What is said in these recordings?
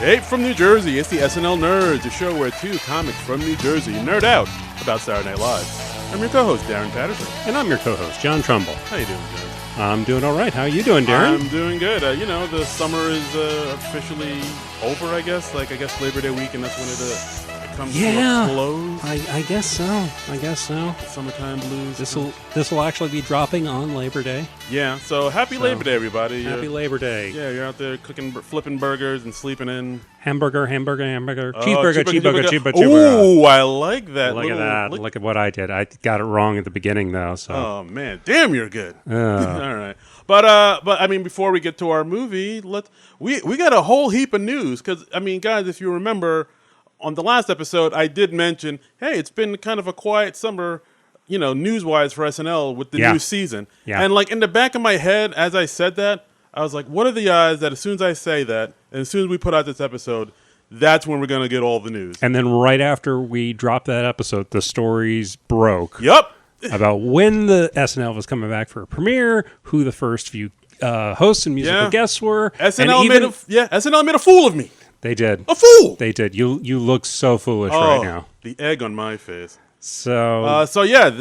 Hey, from New Jersey, it's the SNL Nerds, a show where two comics from New Jersey nerd out about Saturday Night Live. I'm your co-host, Darren Patterson. And I'm your co-host, John Trumbull. How you doing, John? I'm doing all right. How are you doing, Darren? I'm doing good. The summer is officially over, I guess. I guess Labor Day weekend, that's when it comes to a close. I guess so. The summertime blues. This will actually be dropping on Labor Day. Yeah, so happy Labor Day, everybody. Happy Labor Day. Yeah, you're out there flipping burgers and sleeping in. Hamburger. Cheeseburger. Ooh, I like that. Look at that. Look at what I did. I got it wrong at the beginning, though. So. Oh, man. Damn, you're good. All right. But I mean, before we get to our movie, we got a whole heap of news. Because, I mean, guys, if you remember, on the last episode, I did mention, hey, it's been kind of a quiet summer, news-wise for SNL with the new season. Yeah. And, in the back of my head, as I said that, I was like, what are the odds that as soon as I say that, and as soon as we put out this episode, that's when we're going to get all the news. And then right after we dropped that episode, the stories broke. Yep. About when the SNL was coming back for a premiere, who the first few hosts and musical guests were. SNL made a fool of me. They did. A fool. They did. You look so foolish right now. The egg on my face. So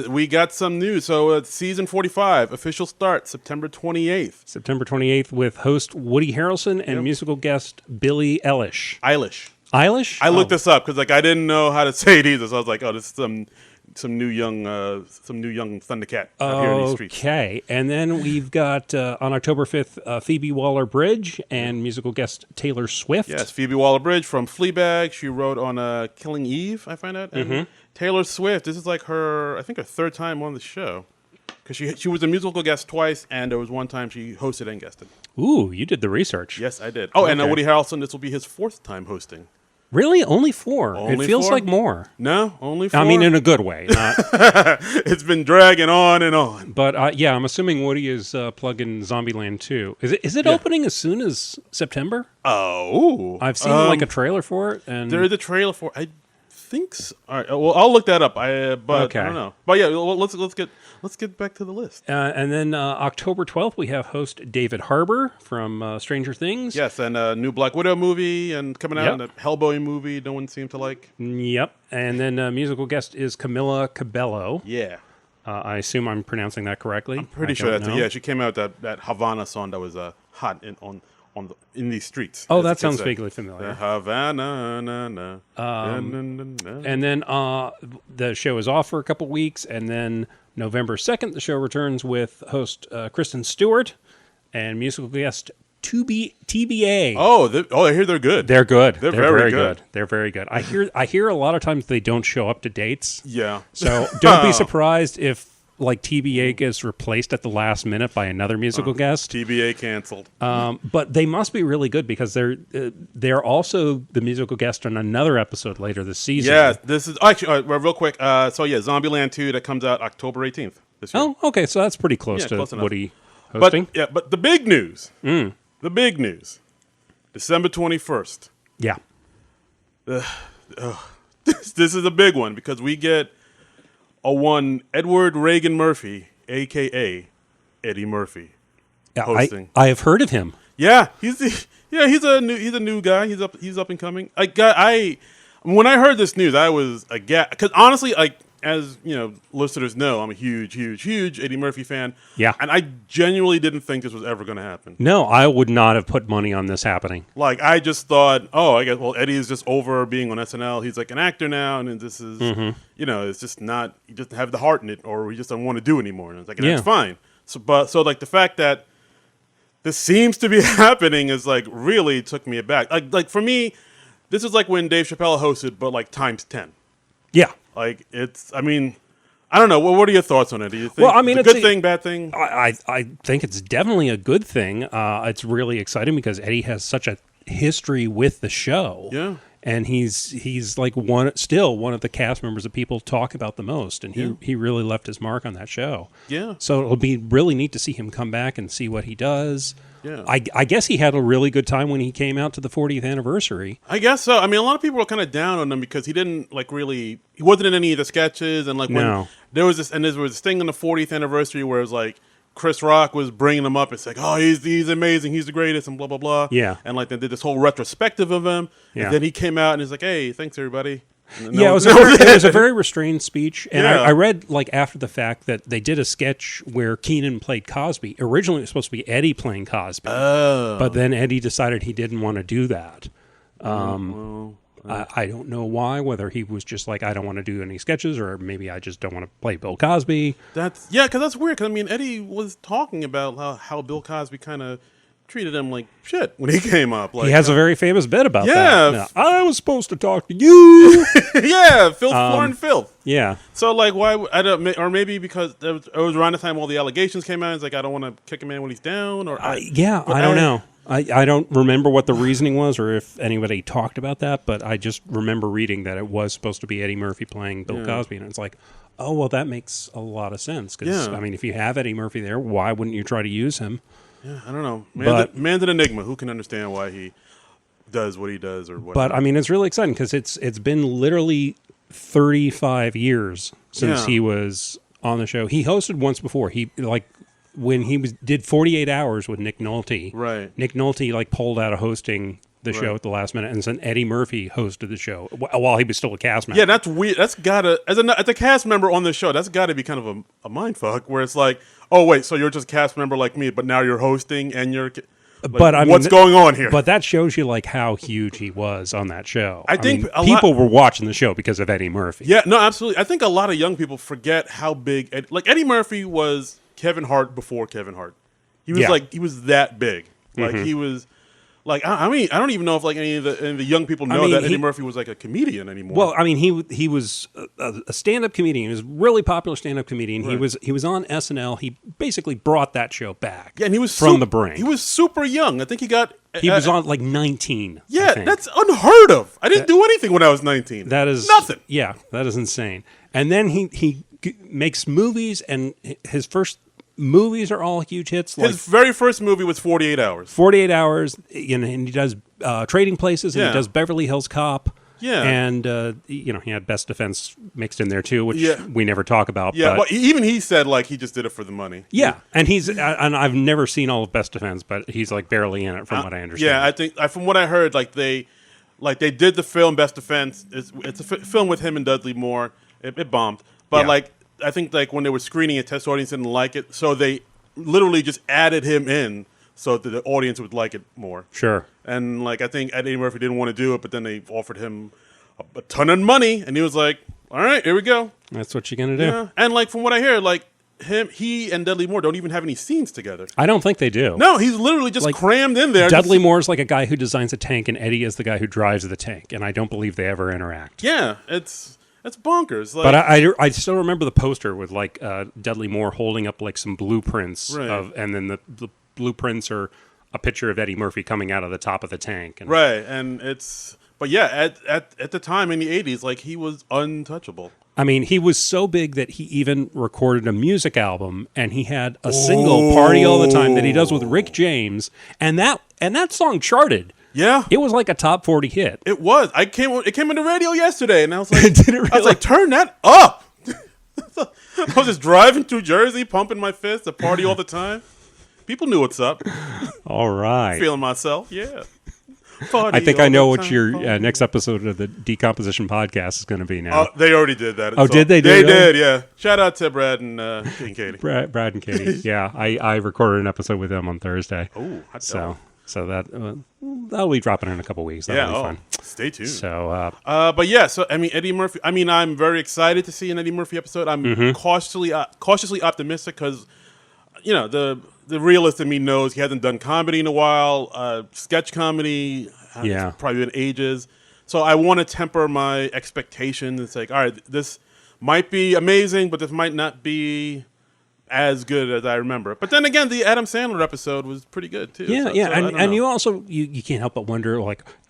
we got some news. So season 45, official start September 28th. September 28th with host Woody Harrelson and musical guest Billie Eilish. Eilish? I looked this up because I didn't know how to say it either. So I was like, oh, this is some new young Thundercat out here in these streets. Okay, and then we've got on October 5th Phoebe Waller-Bridge and musical guest Taylor Swift. Yes, Phoebe Waller-Bridge from Fleabag. She wrote on Killing Eve, I find out. And Taylor Swift, this is her third time on the show. Because she was a musical guest twice, and there was one time she hosted and guested. Ooh, you did the research. Yes, I did. Oh, okay. And Woody Harrelson, this will be his fourth time hosting. Really? Only 4? It feels like more. No, only 4. I mean, in a good way. It's been dragging on and on. But, I'm assuming Woody is plugging Zombieland 2. Is it opening as soon as September? Oh. I've seen a trailer for it. And there is a trailer for it. I think so. All right. Well, I'll look that up. But I don't know. But yeah, let's get back to the list. And then October 12th, we have host David Harbour from Stranger Things. Yes, and a new Black Widow movie and coming out, and a Hellboy movie no one seemed to like. Yep. And then musical guest is Camila Cabello. Yeah. I assume I'm pronouncing that correctly. I'm pretty sure that's it. Yeah, she came out with that Havana song that was hot in these streets. Oh, that sounds vaguely familiar. Havana, na, na, and then the show is off for a couple weeks, and then November 2nd, the show returns with host Kristen Stewart and musical guest TBA. I hear they're good. They're good. They're very good. They're very good. I hear a lot of times they don't show up to dates. Yeah. So don't be surprised if TBA gets replaced at the last minute by another musical guest. TBA canceled. But they must be really good because they're also the musical guest on another episode later this season. Yeah, this is actually real quick. Zombieland 2 that comes out October 18th this year. Oh, okay, so that's pretty close to close Woody hosting. But the big news. The big news. December 21st. Yeah. This is a big one because we get one Edward Reagan Murphy, a.k.a. Eddie Murphy, hosting. I have heard of him. Yeah, he's a new guy. He's up and coming. When I heard this news, I was aghast because honestly, as listeners know, I'm a huge Eddie Murphy fan. Yeah, and I genuinely didn't think this was ever going to happen. No, I would not have put money on this happening. I just thought, I guess Eddie is just over being on SNL. He's an actor now, and this is it's just not. He doesn't have the heart in it, or he just doesn't want to do it anymore. And it's that's fine. So the fact that this seems to be happening is really took me aback. For me, this is when Dave Chappelle hosted, but times 10. Yeah. I don't know. What are your thoughts on it? Do you think it's a good thing, bad thing? I think it's definitely a good thing. It's really exciting because Eddie has such a history with the show. Yeah. And he's one of the cast members that people talk about the most, and he really left his mark on that show. Yeah. So it'll be really neat to see him come back and see what he does. Yeah. I guess he had a really good time when he came out to the 40th anniversary. I guess so. I mean, a lot of people were kind of down on him because he didn't he wasn't in any of the sketches, and when there was this thing on the 40th anniversary where it was Chris Rock was bringing him up. It's like, oh, he's amazing. He's the greatest and blah, blah, blah. Yeah. And like they did this whole retrospective of him. Yeah. And then he came out and he's like, hey, thanks, everybody. Yeah, it was a very restrained speech. And Yeah. I read, like, after the fact that they did a sketch where Keenan played Cosby. Originally, it was supposed to be Eddie playing Cosby. Oh. But then Eddie decided he didn't want to do that. I don't know why, whether he was just like, I don't want to do any sketches, or maybe I just don't want to play Bill Cosby. Because that's weird. Because, I mean, Eddie was talking about how Bill Cosby kind of treated him like shit when he came up. Like, He has a very famous bit about that. Yeah. I was supposed to talk to you. yeah, foreign filth. Yeah. So, like, why? I don't, or maybe because it was around the time all the allegations came out. It's like, I don't want to kick a man when he's down. Or I don't know. I don't remember what the reasoning was, or if anybody talked about that, but I just remember reading that it was supposed to be Eddie Murphy playing Bill Cosby, and it's like, oh, well, that makes a lot of sense. Because, I mean, if you have Eddie Murphy there, why wouldn't you try to use him? Yeah, I don't know. Man's an enigma. Who can understand why he does what he does or whatever? But, I mean, it's really exciting because it's been literally 35 years since he was on the show. He hosted once before. When he did 48 Hours with Nick Nolte. Right. Nick Nolte, pulled out of hosting the show at the last minute, and then Eddie Murphy hosted the show while he was still a cast member. Yeah, that's weird. That's gotta, as a cast member on the show, that's gotta be kind of a mind fuck, where it's like, oh wait, so you're just a cast member like me, but now you're hosting and you're. But I mean, what's going on here? But that shows you how huge he was on that show. I think people were watching the show because of Eddie Murphy. Yeah, no, absolutely. I think a lot of young people forget how big. Eddie Murphy was Kevin Hart before Kevin Hart. He was he was that big. He was. I mean, I don't even know if any of the young people know that Eddie Murphy was a comedian anymore. Well, I mean, he was a stand-up comedian. He was a really popular stand-up comedian. Right. He was on SNL. He basically brought that show back. Yeah, and he was from the brink. He was super young. I think he was on 19. Yeah, that's unheard of. I didn't do anything when I was 19. That is nothing. Yeah, that is insane. And then he makes movies, and his first movies are all huge hits. His very first movie was 48 Hours. 48 Hours, and he does Trading Places, and he does Beverly Hills Cop. Yeah. And, he had Best Defense mixed in there, too, which we never talk about. Yeah, but even he said, he just did it for the money. Yeah, and and I've never seen all of Best Defense, but he's, barely in it, from what I understand. Yeah, I think, from what I heard, they did the film Best Defense. It's a film with him and Dudley Moore. It bombed. But, I think when they were screening it, test audience didn't like it, so they literally just added him in so that the audience would like it more. Sure. And I think Eddie Murphy didn't want to do it, but then they offered him a ton of money, and he was like, "All right, here we go." That's what you're gonna do. Yeah. And from what I hear, he and Dudley Moore don't even have any scenes together. I don't think they do. No, he's literally just crammed in there. Dudley Moore's a guy who designs a tank, and Eddie is the guy who drives the tank, and I don't believe they ever interact. Yeah, it's bonkers. But I still remember the poster with Dudley Moore holding up some blueprints and then the blueprints are a picture of Eddie Murphy coming out of the top of the tank. Right, and but yeah, at the time in the 80s, he was untouchable. I mean, he was so big that he even recorded a music album, and he had a single, Party All the Time, that he does with Rick James, and that song charted. Yeah, it was a top 40 hit. It was. It came on the radio yesterday, and I was like, Did it really? I was like, turn that up. I was just driving through Jersey, pumping my fist, a party all the time. People knew what's up. All right, feeling myself. Yeah. I think I know what your next episode of the Decomposition Podcast is going to be now. They already did that. Oh, did they? They did, yeah. Shout out to Brad and Katie. Brad and Katie. Yeah, I recorded an episode with them on Thursday. Oh, so that'll be dropping in a couple weeks. That'll be fun. Stay tuned. So, but yeah. So I mean, Eddie Murphy. I mean, I'm very excited to see an Eddie Murphy episode. I'm cautiously optimistic because, the realist in me knows he hasn't done comedy in a while. Sketch comedy. It's probably been ages. So I want to temper my expectations. It's all right, this might be amazing, but this might not be as good as I remember. But then again, the Adam Sandler episode was pretty good too. Yeah, and you also you can't help but wonder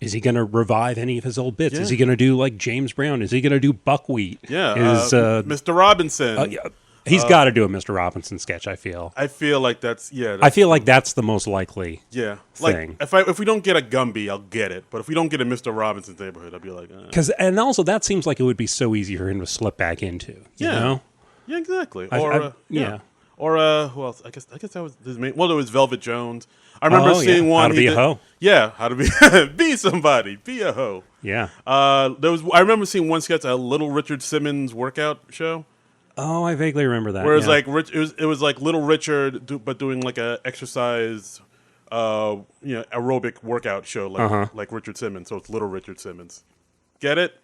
is he going to revive any of his old bits? Is he going to do James Brown? Is he going to do Buckwheat? Yeah, Mr. Robinson. He's got to do a Mr. Robinson sketch. I feel like that's I feel like that's the most likely. Yeah, thing. If we don't get a Gumby, I'll get it. But if we don't get a Mr. Robinson's Neighborhood, I'll be like, and also that seems like it would be so easy for him to slip back into. You know? Yeah, exactly. Or who else? I guess that was his main. Well, there was Velvet Jones. I remember seeing one. How to be a hoe. Yeah, how to be be somebody, be a hoe. Yeah. I remember seeing one sketch, a Little Richard Simmons workout show. Oh, I vaguely remember that. Where it was it was like Little Richard, but doing like a exercise, aerobic workout show, like Richard Simmons. So it's Little Richard Simmons. Get it?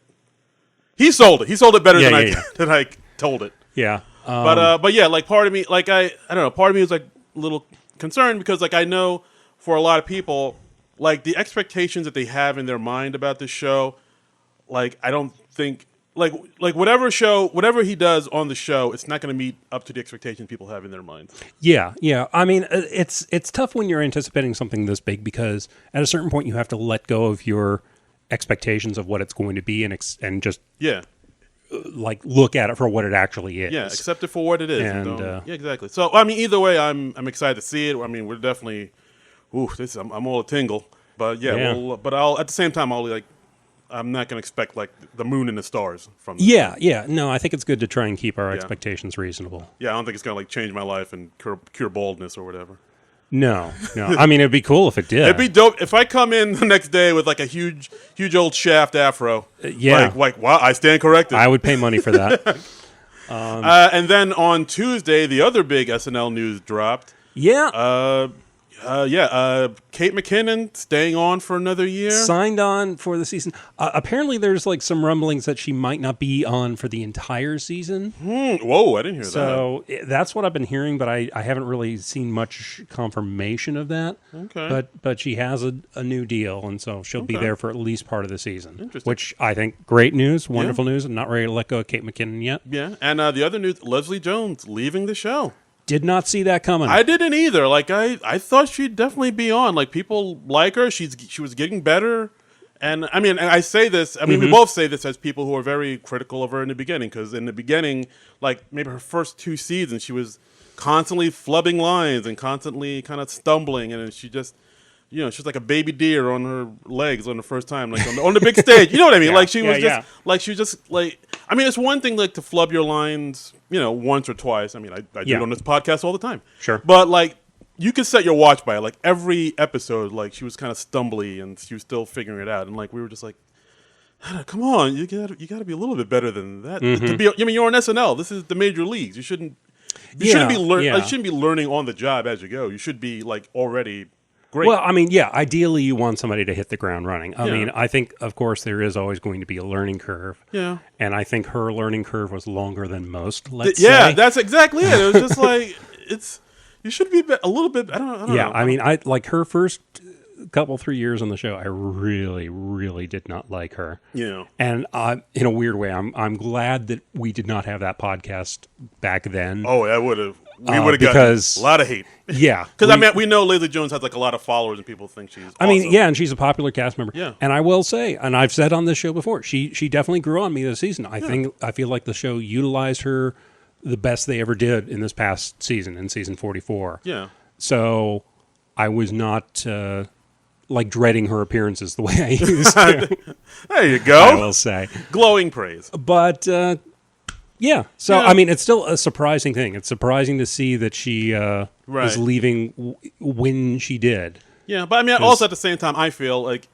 He sold it. He sold it better than I told it. Yeah. But yeah, like part of me, like I don't know, part of me was like a little concerned because like I know for a lot of people, like the expectations that they have in their mind about this show, like I don't think like whatever he does on the show, it's not going to meet up to the expectations people have in their minds. Yeah. I mean, it's tough when you're anticipating something this big because at a certain point you have to let go of your expectations of what it's going to be and just like look at it for what it actually is. Yeah, accept it for what it is. And yeah, exactly. So I mean, either way, I'm excited to see it. I mean, we're definitely, I'm all a tingle. But but I'll at the same time I'm not going to expect like the moon and the stars from this. Yeah. No, I think it's good to try and keep our expectations reasonable. Yeah, I don't think it's going to like change my life and cure baldness or whatever. No. I mean, it'd be cool if it did. It'd be dope if I come in the next day with like a huge old shaft afro. Like wow, I stand corrected. I would pay money for that. And then on Tuesday, the other big SNL news dropped. Yeah. Kate McKinnon staying on for another year. Signed on for the season. Apparently, there's like some rumblings that she might not be on for the entire season. Whoa, I didn't hear that. So that's what I've been hearing, but I haven't really seen much confirmation of that. Okay. But she has a new deal, and so she'll be there for at least part of the season. Interesting. Which I think great news, wonderful news. I'm not ready to let go of Kate McKinnon yet. Yeah, and the other news, Leslie Jones leaving the show. Did not see that coming. I didn't either. Like I thought she'd definitely be on. Like people like her. She was getting better. And I mean, I say this. I mean, we both say this as people who are very critical of her in the beginning. Because in the beginning, like maybe her first 2 seasons, she was constantly flubbing lines and constantly kind of stumbling, and she just, she's like a baby deer on her legs on the first time, like on the big stage. You know what I mean? Like she was just like. I mean, it's one thing like to flub your lines, once or twice. I mean, I do it on this podcast all the time. Sure. But like, you can set your watch by it. Like every episode, like she was kind of stumbly and she was still figuring it out. And like we were just like, come on, you got to be a little bit better than that. To be, you're on SNL. This is the major leagues. You shouldn't be you shouldn't be learning on the job as you go. You should be like already great. Well, I mean, ideally you want somebody to hit the ground running. I mean, I think, of course, there is always going to be a learning curve. Yeah. And I think her learning curve was longer than most, let's say. Yeah, that's exactly it. It was just like, you should be a little bit, I don't know. Yeah, I mean, I like her first couple 3 years on the show, I really, really did not like her. Yeah. And in a weird way, I'm glad that we did not have that podcast back then. Oh, that would have. We would have gotten a lot of hate. Yeah. Because, I mean, we know Leslie Jones has, like, a lot of followers and people think she's awesome. I mean, yeah, and she's a popular cast member. Yeah. And I will say, and I've said on this show before, she definitely grew on me this season. I feel like the show utilized her the best they ever did in this past season, in season 44. Yeah. So I was not, like, dreading her appearances the way I used to. There you go. I will say. Glowing praise. But... yeah. So, I mean, it's still a surprising thing. It's surprising to see that she was leaving when she did. Yeah, but I mean, also at the same time, I feel like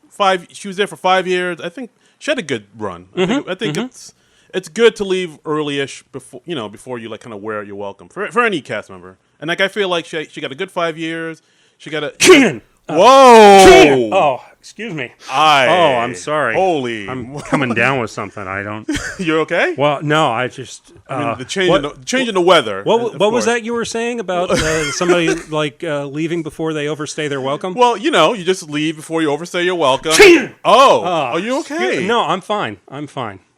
she was there for 5 years. I think she had a good run. I think it's good to leave early-ish before you like kind of wear out your welcome for any cast member. And like I feel like she got a good 5 years. She got a Keenan. Whoa! Keenan! Oh, excuse me. I'm sorry. Holy! I'm coming down with something. I don't. You're okay? Well, no. I just. I mean, the change in the weather. What was that you were saying about somebody like leaving before they overstay their welcome? Well, you just leave before you overstay your welcome. Keenan! Are you okay? No, I'm fine.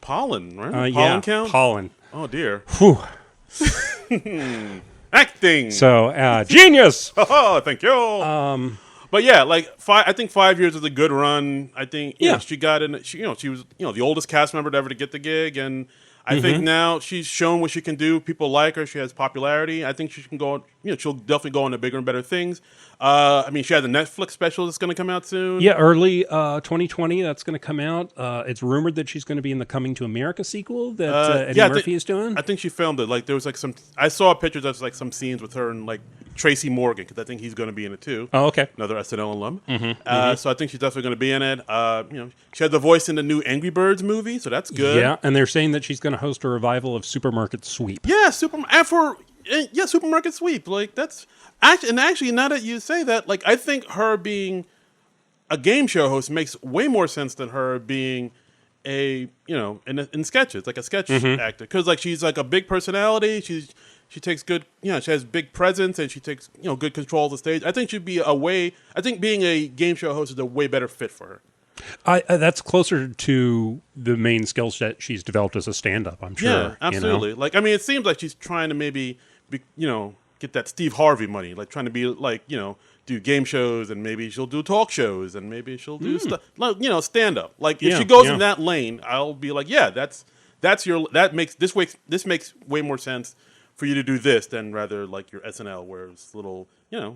Pollen, right? Pollen count? Pollen. Oh dear. Whew. Acting. So, genius. Oh, thank you. But yeah, like I think 5 years is a good run. I think she got in. She was the oldest cast member ever to get the gig, and I think now she's shown what she can do. People like her. She has popularity. I think she can go she'll definitely go on to bigger and better things. I mean, she has a Netflix special that's going to come out soon. Yeah, early 2020. That's going to come out. It's rumored that she's going to be in the Coming to America sequel that Eddie Murphy is doing. I think she filmed it. Like there was like some. I saw pictures of like some scenes with her and like Tracy Morgan because I think he's going to be in it too. Oh, okay. Another SNL alum. So I think she's definitely going to be in it. She had the voice in the new Angry Birds movie, so that's good. Yeah, and they're saying that she's going to host a revival of Supermarket Sweep. Yeah, Supermarket Sweep. Like that's actually now that you say that, like I think her being a game show host makes way more sense than her being in sketches, like a sketch actor, because like she's like a big personality. She takes good, she has big presence and she takes good control of the stage. I think she'd be I think being a game show host is a way better fit for her. That's closer to the main skill set she's developed as a stand-up, I'm sure. Yeah, absolutely. Like, I mean, it seems like she's trying to maybe, get that Steve Harvey money, like trying to be like, do game shows and maybe she'll do talk shows and maybe she'll do stuff, like, stand-up. Like, if she goes in that lane, I'll be like, yeah, this makes way more sense for you to do this than rather like your SNL, where it's little, I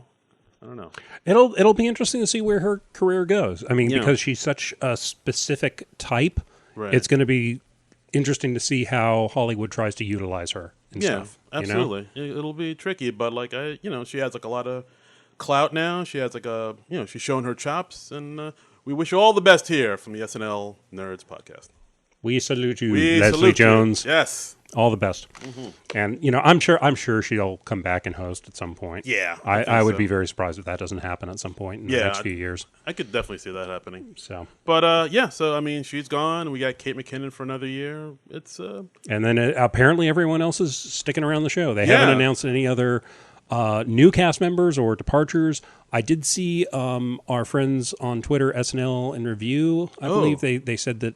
don't know. It'll be interesting to see where her career goes. I mean, because she's such a specific type, right. It's going to be interesting to see how Hollywood tries to utilize her and stuff. Absolutely. It'll be tricky, but like she has like a lot of clout now. She has like she's showing her chops, and we wish you all the best here from the SNL Nerds podcast. We salute you, Leslie Jones. Yes. All the best. And I'm sure she'll come back and host at some point. Yeah, I would be very surprised if that doesn't happen at some point in the next few years. I could definitely see that happening. So, but so I mean, she's gone. We got Kate McKinnon for another year. It's and then apparently everyone else is sticking around the show. They haven't announced any other new cast members or departures. I did see our friends on Twitter, SNL in Review. I believe they said that.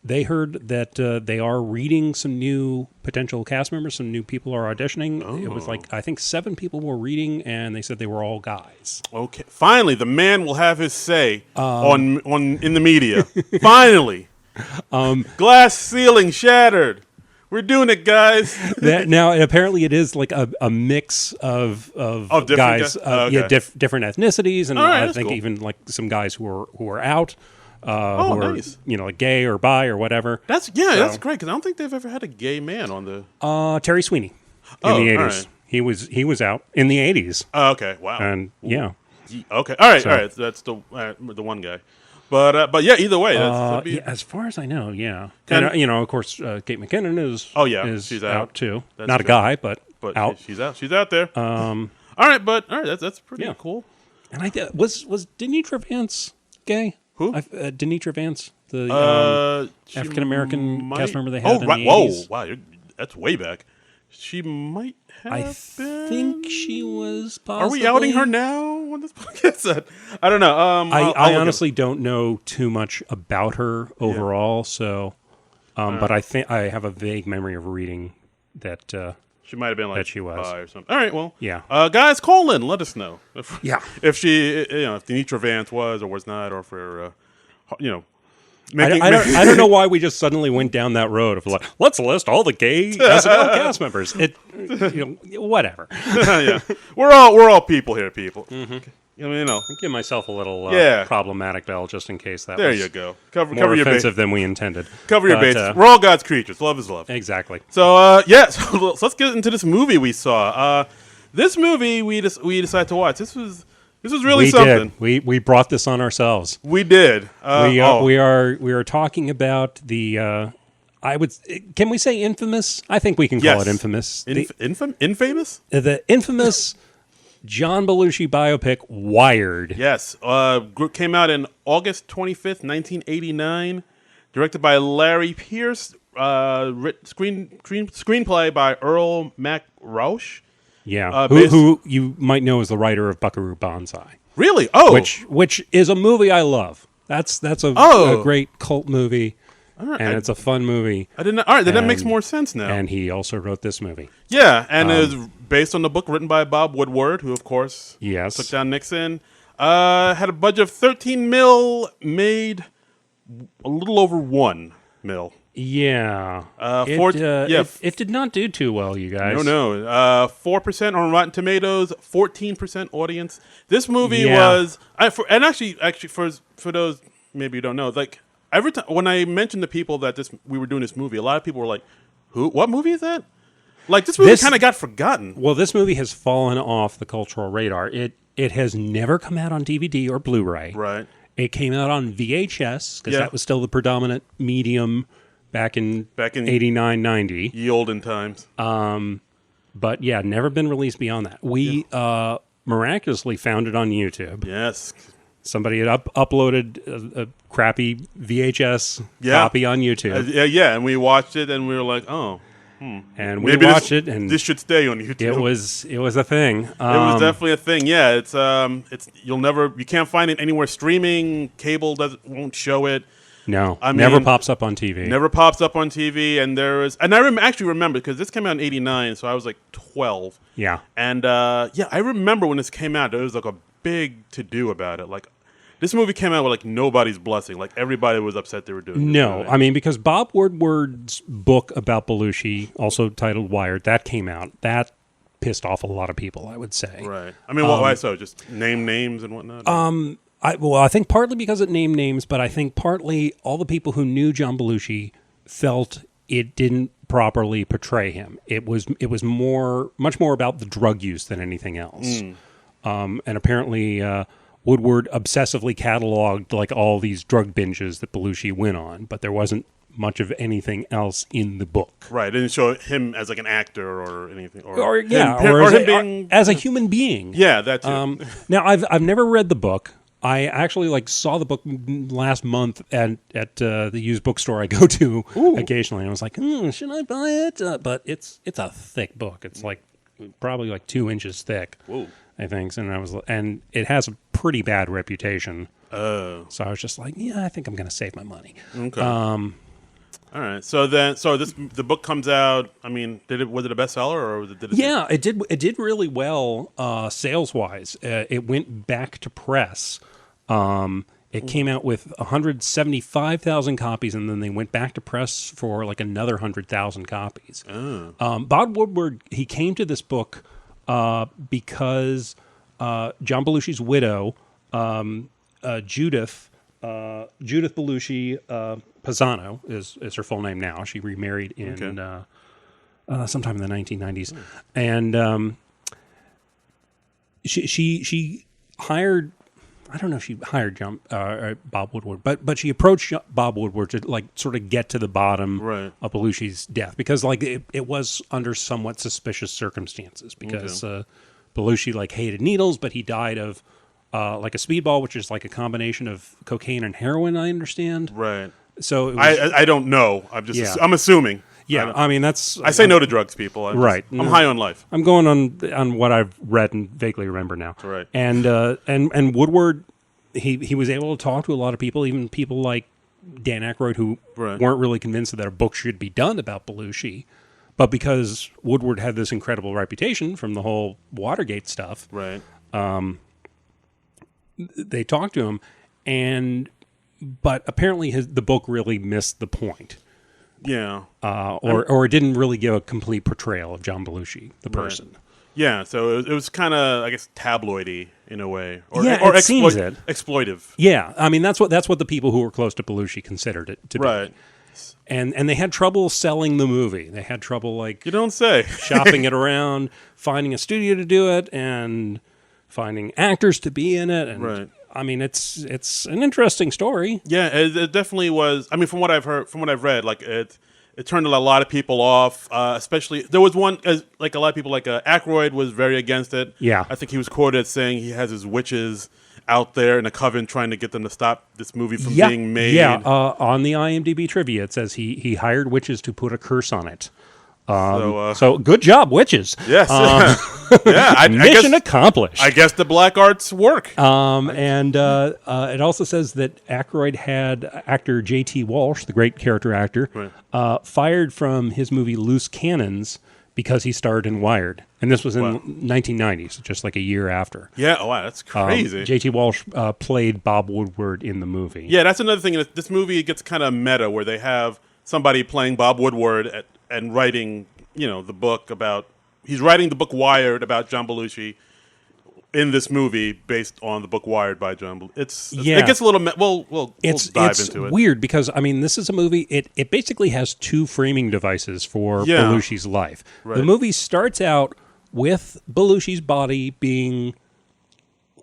They heard that they are reading some new potential cast members. Some new people are auditioning. It was like, I think 7 people were reading, and they said they were all guys. Okay. Finally, the man will have his say on in the media. Finally. Glass ceiling shattered. We're doing it, guys. Now, apparently it is like a mix of different guys. Different ethnicities, and right, I think even like some guys who are out. Nice. Like gay or bi or whatever. That's great, because I don't think they've ever had a gay man on the. Terry Sweeney in the 80s. Right. He was out in the 80s. Oh, okay, wow. And okay, all right. That's the one guy, but either way, as far as I know, yeah. And of course, Kate McKinnon is she's out too. That's not true. a guy, but out. She's out there. All right, that's pretty cool. And was Denitra Vance gay? Who? Denitra Vance, the African American cast member they had in the 80s. Whoa, wow, that's way back. She might have I been. think she was possibly. Are we outing her now on this podcast? I don't know. I honestly don't know too much about her overall, so but I think I have a vague memory of reading that she might have been like that she was or something. All right, well, yeah. Guys, call in. Let us know if she, if Denitra Vance was or was not, or if we're, I don't know why we just suddenly went down that road of like, let's list all the gay SNL cast members. Whatever. Yeah, we're all people here, people. Mm-hmm. I give myself a little problematic bell just in case that. There was you go. Cover more your offensive than we intended. Cover your bases. We're all God's creatures. Love is love. Exactly. So so let's get into this movie we saw. This movie we decided to watch. This was really something. We brought this on ourselves. We did. We are talking about the. Can we say infamous? I think we can call it infamous. Infamous? The infamous John Belushi biopic Wired. Yes. Came out in August 25th, 1989. Directed by Larry Pierce. Screenplay by Earl McRausch. Yeah, who you might know as the writer of Buckaroo Banzai. Really? Oh, which is a movie I love. That's a great cult movie, and it's a fun movie. I didn't. All right, then that makes more sense now. And he also wrote this movie. Yeah, and it was based on the book written by Bob Woodward, who of course took down Nixon. Had a budget of $13 million, made a little over $1 million. Yeah. It did not do too well, you guys. No. 4% on Rotten Tomatoes, 14% audience. This movie was, actually for those maybe you don't know, like every time when I mentioned to people that we were doing this movie, a lot of people were like, "Who? What movie is that?" Like this movie kind of got forgotten. Well, this movie has fallen off the cultural radar. It has never come out on DVD or Blu-ray. Right. It came out on VHS because that was still the predominant medium back in 89, 90. Ye olden times. But yeah, never been released beyond that. We miraculously found it on YouTube. Yes. Somebody had uploaded a crappy VHS copy on YouTube. And we watched it and we were like, oh. And we watched it, and this should stay on YouTube. It was a thing. It was definitely a thing. Yeah, it's you can't find it anywhere streaming. Cable won't show it. No, never pops up on TV. Never pops up on TV, and I actually remember because this came out in '89, so I was like 12. Yeah, and I remember when this came out, there was like a big to do about it. Like this movie came out with like nobody's blessing. Like everybody was upset they were doing. No, I mean because Bob Woodward's book about Belushi, also titled Wired, that came out. That pissed off a lot of people, I would say. Right. I mean, why so? Just name names and whatnot. I think partly because it named names, but I think partly all the people who knew John Belushi felt it didn't properly portray him. It was much more about the drug use than anything else. And apparently Woodward obsessively cataloged like all these drug binges that Belushi went on, but there wasn't much of anything else in the book. Right, it didn't show him as like an actor or anything, or as a human being. Yeah, that too. Now I've never read the book. I actually saw the book last month at the used bookstore I go to occasionally, and I was like, should I buy it? But it's a thick book. It's like probably like 2 inches thick. Whoa. I think, and it has a pretty bad reputation. Oh, so I was just like, I think I'm going to save my money. Okay. All right. So the book comes out. I mean, was it a bestseller or did it? Yeah, it did. It did really well sales wise. It went back to press. It came out with 175,000 copies, and then they went back to press for like another 100,000 copies. Oh. Bob Woodward, he came to this book because John Belushi's widow, Judith Belushi Pisano is her full name now. She remarried in sometime in the 1990s, and she hired. I don't know if she hired Bob Woodward, but she approached Bob Woodward to sort of get to the bottom of Belushi's death because it was under somewhat suspicious circumstances because Belushi hated needles, but he died of a speedball, which is like a combination of cocaine and heroin. I understand. Right. So it was, I don't know. I'm assuming. Yeah, I mean that's. I say no to drugs, people. I'm high on life. I'm going on what I've read and vaguely remember now. Right. And Woodward, he was able to talk to a lot of people, even people like Dan Aykroyd, who weren't really convinced that a book should be done about Belushi, but because Woodward had this incredible reputation from the whole Watergate stuff, right? They talked to him, but apparently the book really missed the point. Yeah. Or it didn't really give a complete portrayal of John Belushi, the person. Right. Yeah, so it was kind of, I guess, tabloidy in a way, or exploitive. Yeah, I mean that's what the people who were close to Belushi considered it to be. Right. And they had trouble selling the movie. They had trouble you don't say shopping it around, finding a studio to do it, and finding actors to be in it. And right. I mean, it's an interesting story. Yeah, it definitely was. I mean, from what I've read, it turned a lot of people off. Especially there was one, a lot of people Aykroyd was very against it. Yeah, I think he was quoted as saying he has his witches out there in a coven trying to get them to stop this movie from being made. Yeah, on the IMDb trivia it says he hired witches to put a curse on it. So good job, witches. Yes. Yeah. Mission accomplished. I guess the black arts work. And it also says that Aykroyd had actor J.T. Walsh, the great character actor, fired from his movie Loose Cannons because he starred in Wired. And this was in 1990, so just like a year after. Yeah, wow, that's crazy. J.T. Walsh played Bob Woodward in the movie. Yeah, that's another thing. This movie gets kind of meta where they have somebody playing Bob Woodward and writing, the book about. He's writing the book Wired about John Belushi in this movie based on the book Wired by John Belushi. It gets a little. We'll dive into it. It's weird because this is a movie. It basically has two framing devices for Belushi's life. Right. The movie starts out with Belushi's body being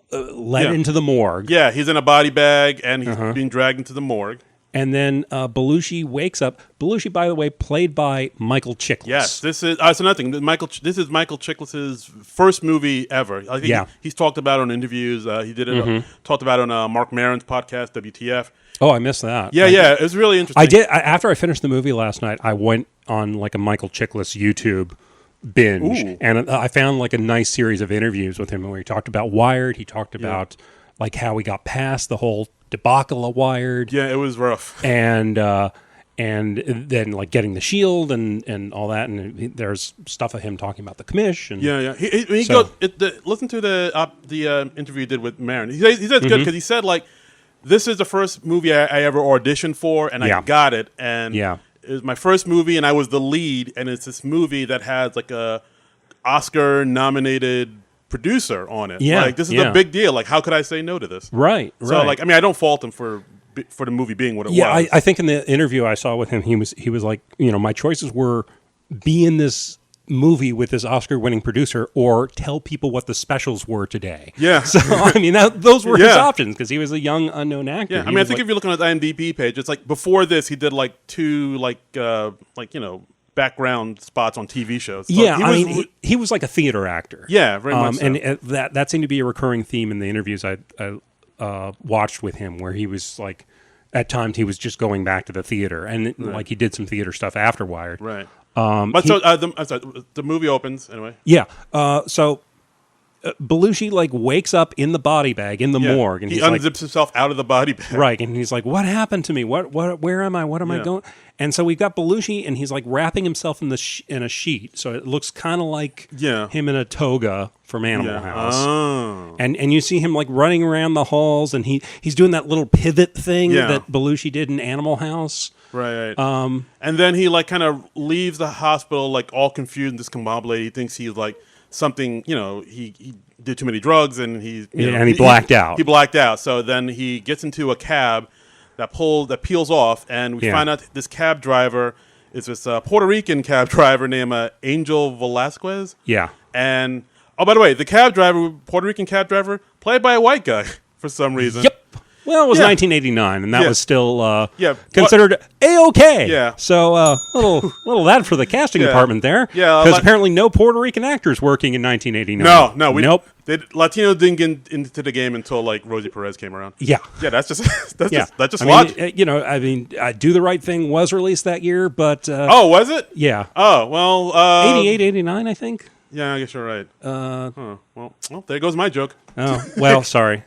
led into the morgue. Yeah, he's in a body bag and he's being dragged into the morgue. And then Belushi wakes up. Belushi, by the way, played by Michael Chiklis. Yes, this is nothing. This is Michael Chiklis' first movie ever. I think he's talked about it on interviews. He did it. Talked about it on Mark Maron's podcast, WTF. Oh, I missed that. Yeah, it was really interesting. I did. After I finished the movie last night, I went on like a Michael Chiklis YouTube binge, and I found like a nice series of interviews with him where he talked about Wired. He talked about like how he got past the whole debacle of Wired. Yeah, it was rough. And then like getting the shield and all that, and there's stuff of him talking about the commish. And listen to the interview he did with Maron. He said it's good because he said like this is the first movie I ever auditioned for, and I got it. And it was my first movie, and I was the lead. And it's this movie that has like a Oscar-nominated producer on it. Yeah, like this is a big deal. Like, how could I say no to this? Right. So, I don't fault him for the movie being what it was. Yeah, I think in the interview I saw with him, he was like, my choices were be in this movie with this Oscar-winning producer or tell people what the specials were today. Yeah. So, those were his options because he was a young, unknown actor. Yeah, I think if you're looking at the IMDb page, it's like before this, he did like two, background spots on TV shows. So he was like a theater actor. Yeah, very much so. And that seemed to be a recurring theme in the interviews I watched with him, where he was like, at times he was just going back to the theater, and like he did some theater stuff after Wired. Right. The movie opens anyway. Yeah. So Belushi like wakes up in the body bag in the morgue, and he unzips himself out of the body bag. Right, and he's like, "What happened to me? Where am I? What am I going?" And so we've got Belushi, and he's like wrapping himself in in a sheet, so it looks kind of like him in a toga from Animal House. Oh. And you see him like running around the halls, and he's doing that little pivot thing that Belushi did in Animal House. Right. And then he like kind of leaves the hospital like all confused and discombobulated. He thinks he's like something, he did too many drugs and he blacked out. He blacked out. So then he gets into a cab that peels off, and we find out this cab driver is this Puerto Rican cab driver named Angel Velasquez. Yeah. And by the way, the Puerto Rican cab driver, played by a white guy for some reason. Yep. Well, it was 1989, and that was still considered A-OK. Yeah. So little that for the casting department there. Yeah. Because apparently no Puerto Rican actors working in 1989. No. Nope. Latino didn't get into the game until like Rosie Perez came around. Yeah. Yeah, that's just logic. Do the Right Thing was released that year, but was it? Yeah. Oh, well, 88, 89, I think. Yeah, I guess you're right. Well, there goes my joke. Oh, well, sorry.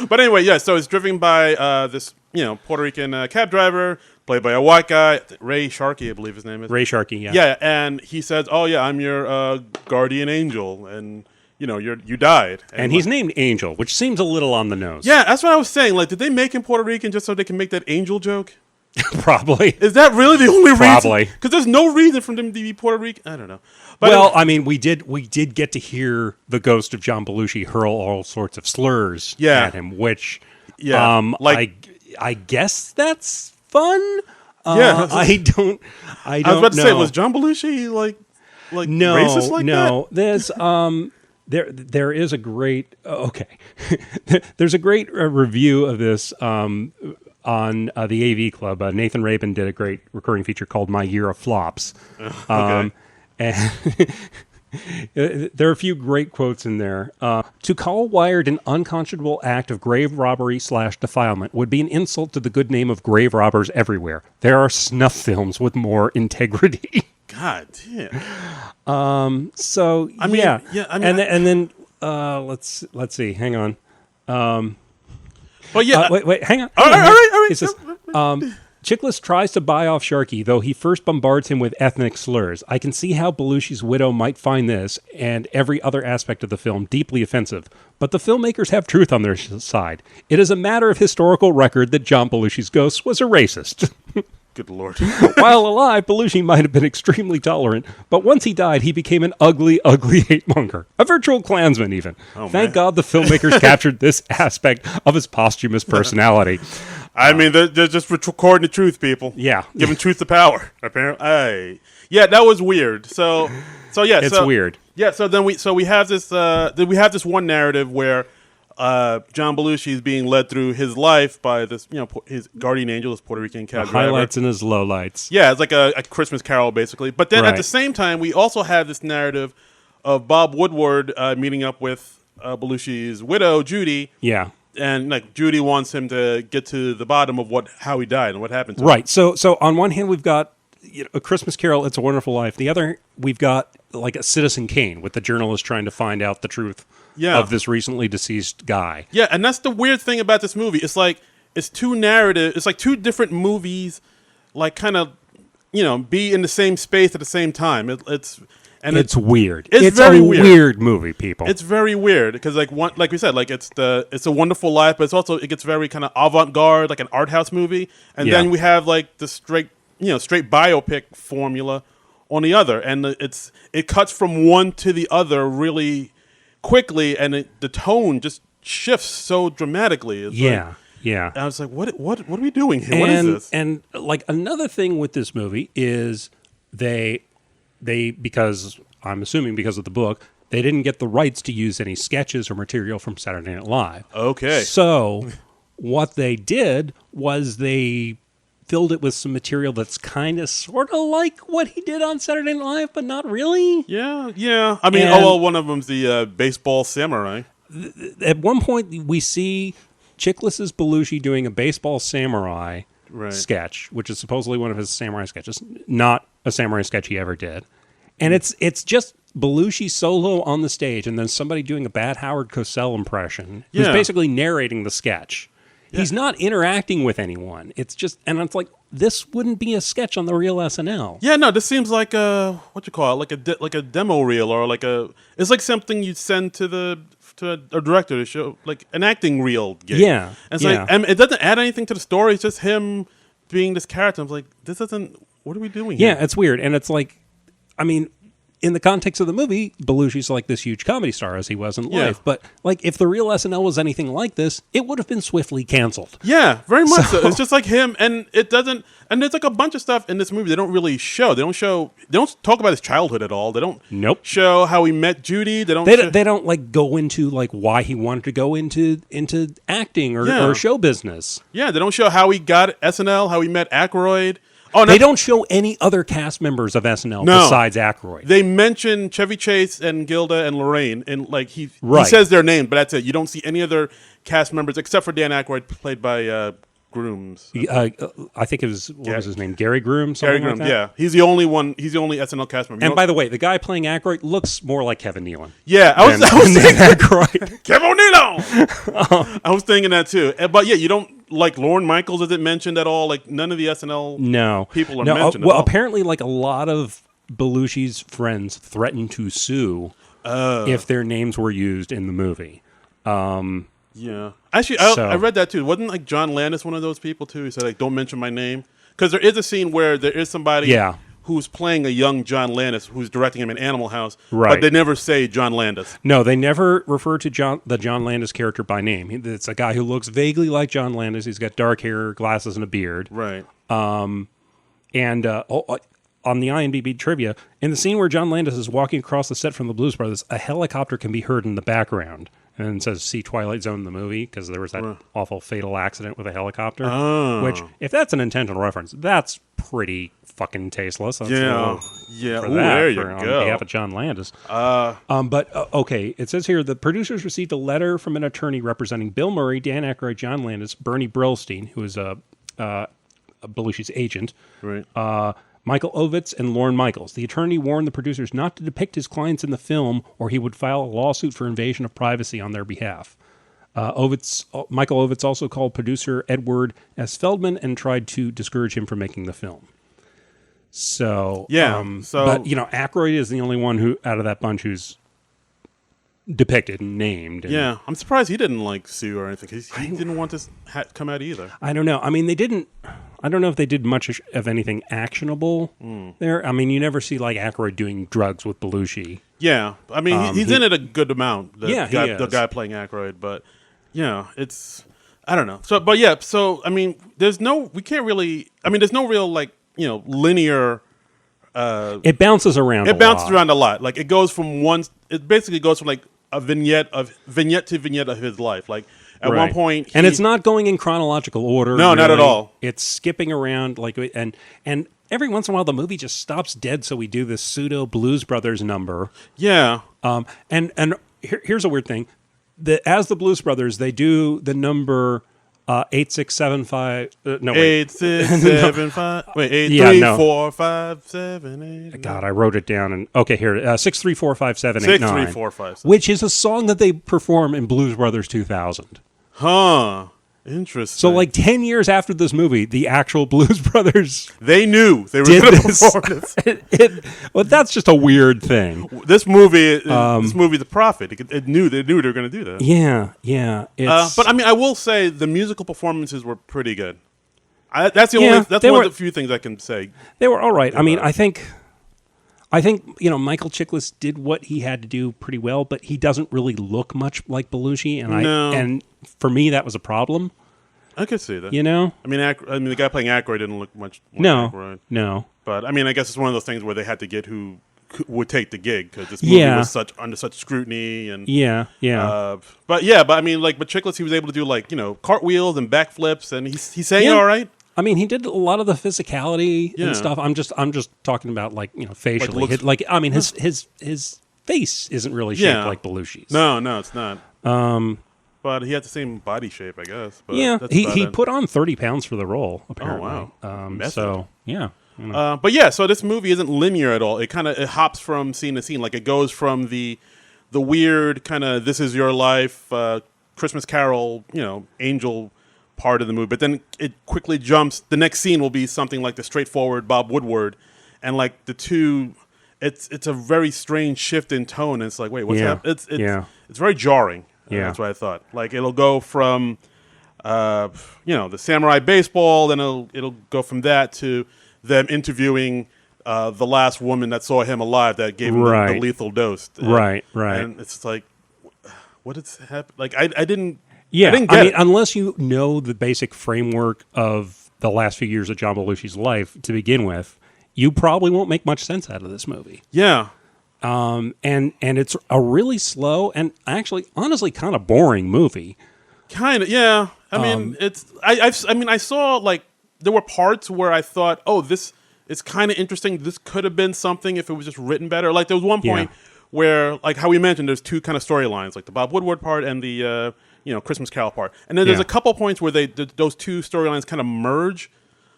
But anyway, so it's driven by this, Puerto Rican cab driver, played by a white guy, Ray Sharkey, I believe his name is. Ray Sharkey, yeah. Yeah, and he says, "Oh yeah, I'm your guardian angel, and you died." And he's named Angel, which seems a little on the nose. Yeah, that's what I was saying. Like, did they make him Puerto Rican just so they can make that angel joke? Probably. Is that really the only reason? Probably. Because there's no reason for them to be Puerto Rican. I don't know. But we did get to hear the ghost of John Belushi hurl all sorts of slurs at him, which I guess that's fun. I don't I was about to say, was John Belushi like racist like that? No, there's there is a great there's a great review of this on the AV Club. Nathan Rabin did a great recurring feature called My Year of Flops. And there are a few great quotes in there. To call Wired an unconscionable act of grave robbery / defilement would be an insult to the good name of grave robbers everywhere. There are snuff films with more integrity. God damn. So and then let's see. Hang on. Well, yeah. Wait. Hang on. All right. He says, Chiklis tries to buy off Sharkey, though he first bombards him with ethnic slurs. I can see how Belushi's widow might find this and every other aspect of the film deeply offensive, but the filmmakers have truth on their side. It is a matter of historical record that John Belushi's ghost was a racist. Good Lord. While alive, Belushi might have been extremely tolerant, but once he died, he became an ugly, ugly hate-monger. A virtual Klansman, even. Thank God the filmmakers captured this aspect of his posthumous personality. I mean, they're just recording the truth, people. Yeah. Giving truth the power, apparently. Yeah, that was weird. So yeah. It's weird. Yeah, so then we have this one narrative where John Belushi is being led through his life by this, his guardian angel, this Puerto Rican cab driver. Highlights and his lowlights. Yeah, it's like a Christmas Carol, basically. But then at the same time, we also have this narrative of Bob Woodward meeting up with Belushi's widow, Judy. Yeah. And like Judy wants him to get to the bottom of how he died and what happened to him. Right. So on one hand, we've got A Christmas Carol, It's a Wonderful Life. The other, we've got like a Citizen Kane with the journalist trying to find out the truth of this recently deceased guy. Yeah, and that's the weird thing about this movie. It's like it's two different movies, like kind of, be in the same space at the same time. It's weird. It's very a weird. Weird movie, people. It's very weird because like we said, like it's a Wonderful Life, but it gets very kind of avant-garde, like an art house movie, and then we have like the straight biopic formula on the other, and it cuts from one to the other really quickly, and the tone just shifts so dramatically. It's yeah. I was like, what are we doing here? What is this? And like another thing with this movie is they because I'm assuming because of the book, they didn't get the rights to use any sketches or material from Saturday Night Live. Okay. So what they did was they filled it with some material that's kind of sort of like what he did on Saturday Night Live, but not really. Yeah. I mean, one of them's the baseball samurai. At one point, we see Chiklis's Belushi doing a baseball samurai sketch, which is supposedly one of his samurai sketches, not a samurai sketch he ever did. And it's just Belushi solo on the stage and then somebody doing a bad Howard Cosell impression who's basically narrating the sketch. Yeah. He's not interacting with anyone. It's just, and it's like, this wouldn't be a sketch on the real SNL. Yeah, no, this seems like like a demo reel, or it's like something you'd send to a director to show, like an acting reel gig. Yeah. And it's like, it doesn't add anything to the story. It's just him being this character. I'm like, what are we doing here? Yeah, it's weird. And it's like, I mean, in the context of the movie, Belushi's like this huge comedy star as he was in life. But like, if the real SNL was anything like this, it would have been swiftly canceled. Yeah, very much so. It's just like him, and it doesn't. And there's like a bunch of stuff in this movie they don't really show. They don't talk about his childhood at all. They don't show how he met Judy. They don't like go into like why he wanted to go into acting or show business. Yeah, they don't show how he got SNL, how he met Aykroyd. Oh, they don't show any other cast members of SNL besides Aykroyd. They mention Chevy Chase and Gilda and Lorraine, and like he says their name, but that's it. You don't see any other cast members except for Dan Aykroyd, played by Grooms. I think it was what was his name? Gary Groom. Gary Groom. Like yeah, he's the only one. He's the only SNL cast member. And by the way, the guy playing Aykroyd looks more like Kevin Nealon. Yeah, I was thinking Aykroyd. Kevin Nealon. I was thinking that too. But yeah, you don't. Like Lorne Michaels isn't mentioned at all. Like none of the SNL people are mentioned. Well, apparently, like a lot of Belushi's friends threatened to sue if their names were used in the movie. Yeah, actually, I read that too. Wasn't like John Landis one of those people too? He said like, "Don't mention my name," because there is a scene where there is somebody who's playing a young John Landis who's directing him in Animal House, but they never say John Landis. No, they never refer to the John Landis character by name. It's a guy who looks vaguely like John Landis. He's got dark hair, glasses, and a beard. Right. On the IMDb trivia, in the scene where John Landis is walking across the set from the Blues Brothers, a helicopter can be heard in the background. And it says, see Twilight Zone in the movie, because there was that awful fatal accident with a helicopter. Oh. Which, if that's an intentional reference, that's pretty fucking tasteless. That's yeah. Ooh, there you go. On behalf of John Landis. Okay, it says here, the producers received a letter from an attorney representing Bill Murray, Dan Aykroyd, John Landis, Bernie Brillstein, who is Belushi's agent, Michael Ovitz, and Lorne Michaels. The attorney warned the producers not to depict his clients in the film, or he would file a lawsuit for invasion of privacy on their behalf. Michael Ovitz also called producer Edward S. Feldman and tried to discourage him from making the film. So, but Aykroyd is the only one who out of that bunch who's depicted and named. And I'm surprised he didn't sue or anything. He didn't want this come out either. I don't know. I mean, they didn't. I don't know if they did much of anything actionable there. I mean, you never see like Aykroyd doing drugs with Belushi. Yeah, I mean, he's in it a good amount. The guy playing Aykroyd, but it's I don't know. So, but yeah, so I mean, there's no real like linear. It bounces around. It bounces around a lot. Like it goes from one. It basically goes from like a vignette to vignette of his life. Like at one point, and it's not going in chronological order. No, not at all. It's skipping around like and every once in a while the movie just stops dead. So we do this pseudo Blues Brothers number. Yeah. And here's a weird thing. As the Blues Brothers, they do the number 8675. No, wait. 8675. Wait, 834578. God, I wrote it down. And okay, here 6345789. 63457. Which is a song that they perform in Blues Brothers 2000. Huh. Interesting. So, like 10 years after this movie, the actual Blues Brothers they knew they were going to perform this. Well, that's just a weird thing. This movie, The Prophet. They knew they were going to do that. Yeah. But I mean, I will say the musical performances were pretty good. That's one of the few things I can say. They were all right. I mean, I think Michael Chiklis did what he had to do pretty well, but he doesn't really look much like Belushi, and for me that was a problem. I could see that. I mean, the guy playing Aykroyd didn't look much like Aykroyd. No. But I mean, I guess it's one of those things where they had to get who would take the gig because this movie was under such scrutiny and But I mean, like, but Chiklis, he was able to do like cartwheels and backflips, and he sang all right. I mean, he did a lot of the physicality and stuff. I'm just talking about like facially. His face isn't really shaped like Belushi's. No, it's not. But he had the same body shape, I guess. But he put on 30 pounds for the role. Apparently. Oh wow. So yeah. So this movie isn't linear at all. It hops from scene to scene. Like it goes from the weird kind of "This Is Your Life" Christmas Carol, angel part of the movie, but then it quickly jumps. The next scene will be something like the straightforward Bob Woodward, and like the two, it's a very strange shift in tone. And it's like, wait, what's happening? It's very jarring. That's what I thought. Like it'll go from, the samurai baseball, then it'll go from that to them interviewing the last woman that saw him alive that gave him the lethal dose. Right. And it's like, what is happening? Like I didn't. Yeah, I mean, unless you know the basic framework of the last few years of John Belushi's life to begin with, you probably won't make much sense out of this movie. Yeah. And it's a really slow and actually, honestly, kind of boring movie. Kind of, yeah. I mean, I saw like there were parts where I thought, oh, this is kind of interesting. This could have been something if it was just written better. Like there was one point where, like how we mentioned, there's two kind of storylines, like the Bob Woodward part and the Christmas Carol part. And then there's a couple points where those two storylines kind of merge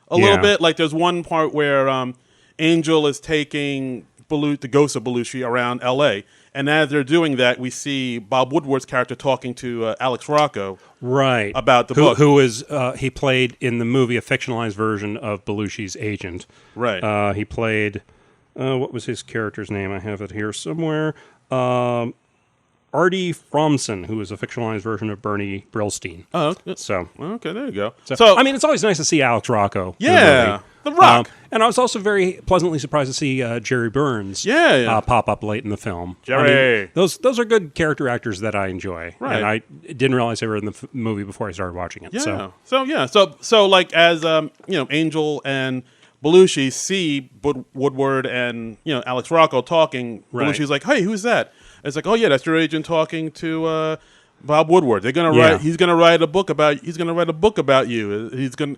a little bit. Like there's one part where Angel is taking the ghost of Belushi around L.A. And as they're doing that, we see Bob Woodward's character talking to Alex Rocco about the book. Who is, he played in the movie a fictionalized version of Belushi's agent. Right. He played, what was his character's name? I have it here somewhere. Artie Fromson, who is a fictionalized version of Bernie Brillstein. Oh, okay. So okay, there you go. So I mean, it's always nice to see Alex Rocco. Yeah, The Rock. And I was also very pleasantly surprised to see Jerry Burns pop up late in the film. Jerry. I mean, those are good character actors that I enjoy. Right. And I didn't realize they were in the movie before I started watching it. Yeah. So like as Angel and Belushi see Woodward and Alex Rocco talking, Belushi's like, "Hey, who's that?" It's like, oh yeah, that's your agent talking to Bob Woodward. They're gonna write. He's gonna write a book about. He's gonna write a book about you. He's gonna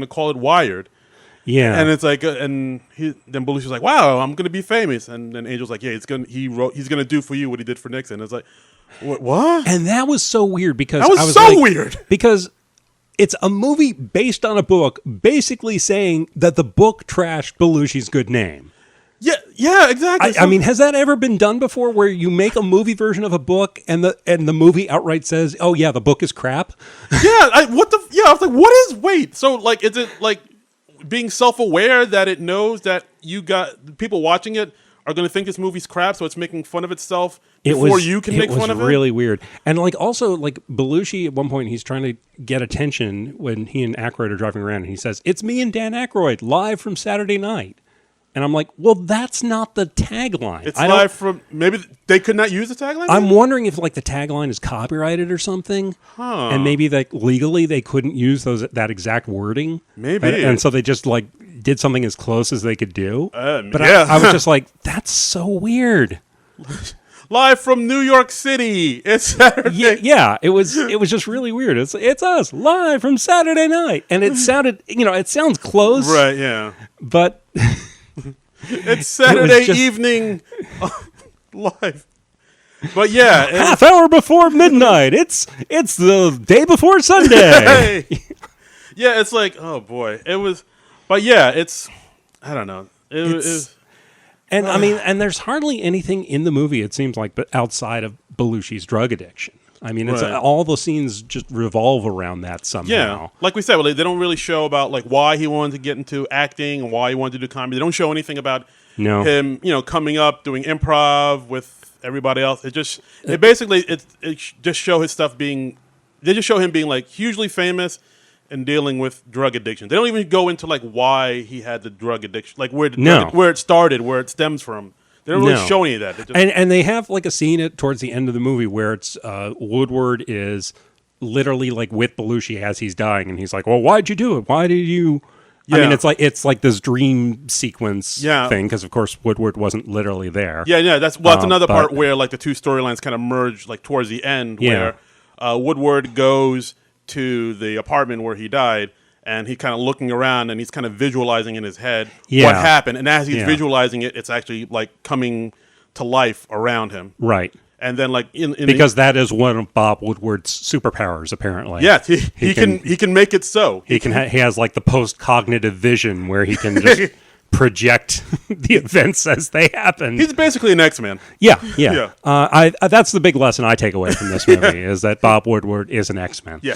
call it Wired. Yeah. And it's like, then Belushi's like, wow, I'm gonna be famous. And then Angel's like, yeah, he's gonna do for you what he did for Nixon. It's like, what? And that was so weird because weird because it's a movie based on a book, basically saying that the book trashed Belushi's good name. Yeah, exactly. I mean, has that ever been done before, where you make a movie version of a book and the movie outright says, "Oh yeah, the book is crap"? I was like, what is? Wait, so like, is it like being self-aware that it knows that you got people watching it are going to think this movie's crap, so it's making fun of itself before you can make fun of it. It was really weird. And like also like Belushi at one point, he's trying to get attention when he and Aykroyd are driving around, and he says, "It's me and Dan Aykroyd live from Saturday Night." And I'm like, well, that's not the tagline. It's live from, maybe they could not use the tagline? I'm wondering if like the tagline is copyrighted or something. Huh. And maybe like legally they couldn't use that exact wording. Maybe. And so they just like did something as close as they could do. But yeah. I was just like, that's so weird. Live from New York City. It's Saturday. Yeah, it was just really weird. It's us live from Saturday Night. And it sounded, it sounds close. Right, yeah. But it's Saturday evening live. But yeah, half hour before midnight. It's the day before Sunday. Yeah, it's like, oh boy. It was, but yeah, it's, I don't know. And I mean, and there's hardly anything in the movie, it seems like, but outside of Belushi's drug addiction. I mean, it's all the scenes just revolve around that somehow. Yeah, like we said, they don't really show about like why he wanted to get into acting and why he wanted to do comedy. They don't show anything about him, coming up, doing improv with everybody else. It just show his stuff being. They just show him being like hugely famous and dealing with drug addiction. They don't even go into like why he had the drug addiction, like where it started, where it stems from. They don't really show any of that. And they have like a scene towards the end of the movie where it's Woodward is literally like with Belushi as he's dying, and he's like, "Well, why'd you do it? Why did you?" Yeah. I mean, it's like this dream sequence thing because of course Woodward wasn't literally there. Yeah, that's another part where like the two storylines kind of merge like towards the end where Woodward goes to the apartment where he died. And he's kind of looking around, and he's kind of visualizing in his head what happened. And as he's visualizing it, it's actually like coming to life around him. Right. And then, like because that is one of Bob Woodward's superpowers, apparently. Yes, he can make it so. He has like the post-cognitive vision where he can just project the events as they happen. He's basically an X-Man. Yeah. That's the big lesson I take away from this movie is that Bob Woodward is an X-Man. Yeah.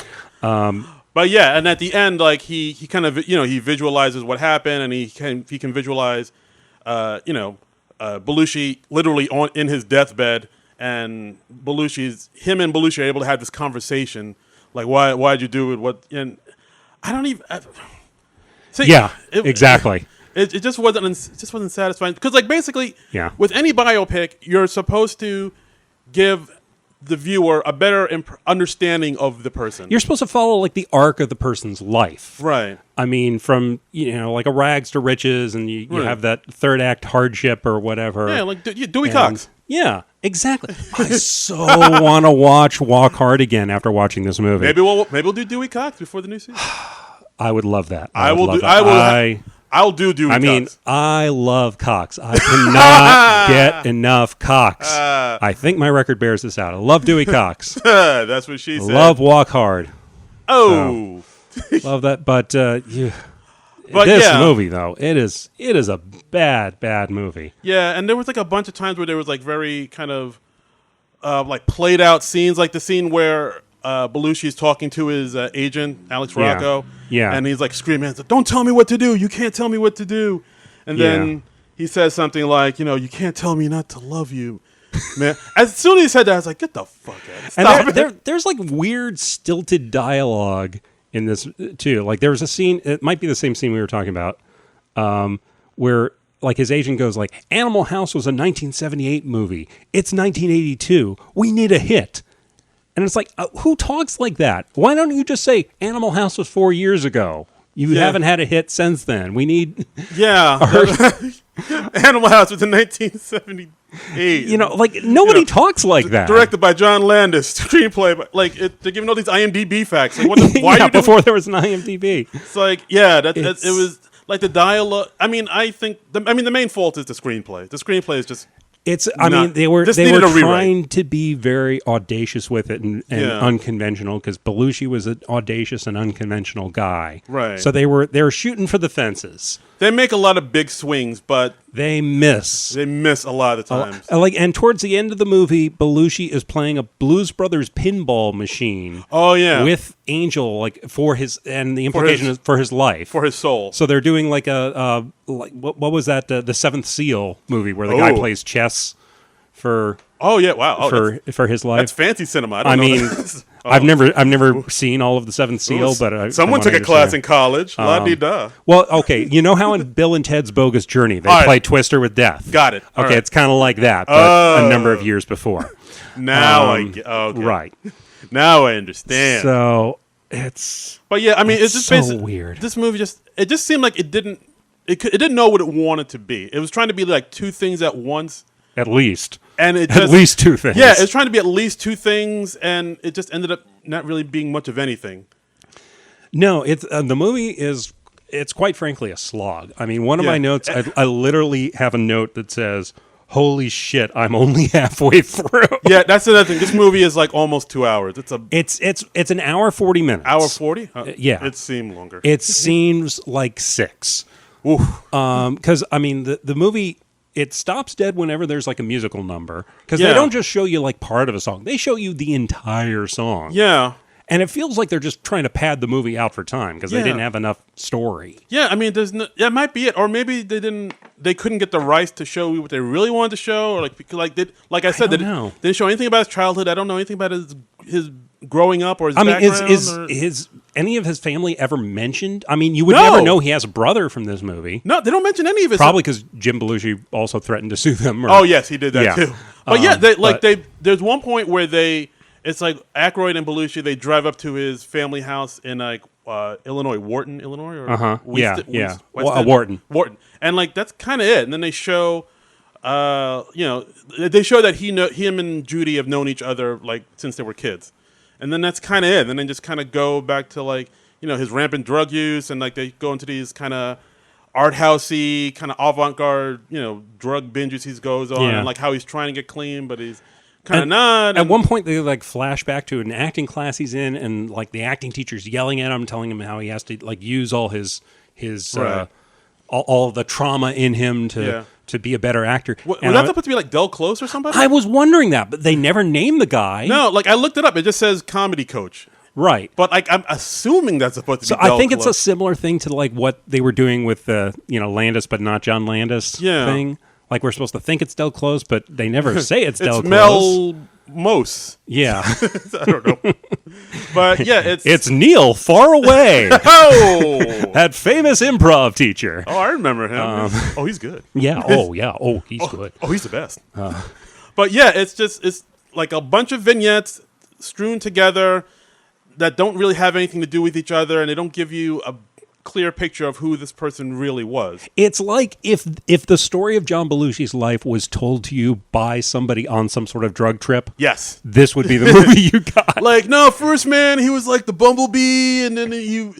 But yeah, and at the end, like he kind of he visualizes what happened, and he can visualize, Belushi literally in his deathbed, and him and Belushi are able to have this conversation, like why'd you do it? What? And I don't even. Exactly. It just wasn't satisfying because like basically with any biopic you're supposed to give the viewer a better understanding of the person. You're supposed to follow like the arc of the person's life. Right. I mean, from, like a rags to riches, and you have that third act hardship or whatever. Yeah, like Dewey Cox. Yeah, exactly. I so want to watch Walk Hard again after watching this movie. Maybe we'll do Dewey Cox before the new season. I would love that. I'll do Dewey Cox. I mean, I love Cox. I cannot get enough Cox. I think my record bears this out. I love Dewey Cox. That's what she said. Love Walk Hard. Oh. So, love that. But this movie, though, it is a bad movie. Yeah, and there was like a bunch of times where there was like very kind of like played out scenes, like the scene where Belushi's talking to his agent, Alex Rocco. Yeah. And he's like screaming, "Don't tell me what to do. You can't tell me what to do." And then he says something like, "You can't tell me not to love you." Man, as soon as he said that, I was like, "Get the fuck out!" Stop and there's like weird stilted dialogue in this too. Like there was a scene, it might be the same scene we were talking about, where like his agent goes like, "Animal House was a 1978 movie. It's 1982. We need a hit." And it's like, who talks like that? Why don't you just say Animal House was 4 years ago? You haven't had a hit since then. We need... Yeah. Animal House was in 1978. Nobody talks like that. Directed by John Landis. Screenplay. They're giving all these IMDb facts. Like, why before there was an IMDb. It's like, it was... Like the dialogue... I mean, I think... the main fault is the screenplay. The screenplay is just... They were trying to be very audacious with it and unconventional because Belushi was an audacious and unconventional guy. Right. So they were shooting for the fences. They make a lot of big swings, but they miss. They miss a lot of the times. And towards the end of the movie, Belushi is playing a Blues Brothers pinball machine. Oh yeah, with Angel, for his, and the implication is for his life, for his soul. So they're doing what was that? The Seventh Seal movie where the guy plays chess for. Oh yeah! Wow! For his life, that's fancy cinema. I've never seen all of the Seventh Seal, but someone took a class in college. La-di-da. Well, okay, you know how in Bill and Ted's Bogus Journey they play Twister with Death. Got it. Okay, it's kind of like that, but a number of years before. Now I get okay. Right. Now I understand. So it's. But yeah, I mean, it's just so weird. This movie just seemed like it didn't know what it wanted to be. It was trying to be like two things at once. At least. And it at least two things. Yeah, it's trying to be at least two things, and it just ended up not really being much of anything. No, it's the movie is. It's quite frankly a slog. I mean, one of my notes, I literally have a note that says, "Holy shit, I'm only halfway through." Yeah, that's another thing. This movie is like almost 2 hours. It's an hour 40 minutes. Hour 40? Yeah, it seemed longer. It seems like 6. Because I mean, the movie. It stops dead whenever there's like a musical number. Because they don't just show you like part of a song. They show you the entire song. Yeah. And it feels like they're just trying to pad the movie out for time because they didn't have enough story. Yeah, I mean, that might be it. Or maybe they couldn't get the rights to show you what they really wanted to show. Or like I said, they didn't show anything about his childhood. I don't know anything about his growing up or his background. Is any of his family ever mentioned? I mean, you would never know he has a brother from this movie. No, they don't mention any of his. Probably because Jim Belushi also threatened to sue them. Oh yes, he did that too. But there's one point where it's like Aykroyd and Belushi. They drive up to his family house in like Illinois, Wharton, Illinois, or Wharton, and like that's kind of it. And then they show, they show that him and Judy have known each other like since they were kids. And then that's kind of it. And then just kind of go back to like, his rampant drug use, and like they go into these kind of art housey, kind of avant-garde, drug binges he goes on, and like how he's trying to get clean, but he's kind of not. At one point, they like flash back to an acting class he's in, and like the acting teacher's yelling at him, telling him how he has to like use all his all the trauma in him to be a better actor. Was that supposed to be like Del Close or somebody? I was wondering that, but they never name the guy. No, like I looked it up. It just says comedy coach. Right. But like I'm assuming that's supposed to be Del I think Close. It's a similar thing to like what they were doing with the, Landis but not John Landis thing. Like we're supposed to think it's Del Close, but they never say it's Del Close. It's Mel Mose. Yeah. I don't know. But yeah, it's Neil Far Away. Oh! That famous improv teacher. Oh, I remember him. He's good. Yeah. Oh, yeah. Oh, he's good. Oh, he's the best. But yeah, it's like a bunch of vignettes strewn together that don't really have anything to do with each other, and they don't give you a clear picture of who this person really was. It's like if the story of John Belushi's life was told to you by somebody on some sort of drug trip. Yes, this would be the movie you got. Like, no, first man, he was like the bumblebee, and then he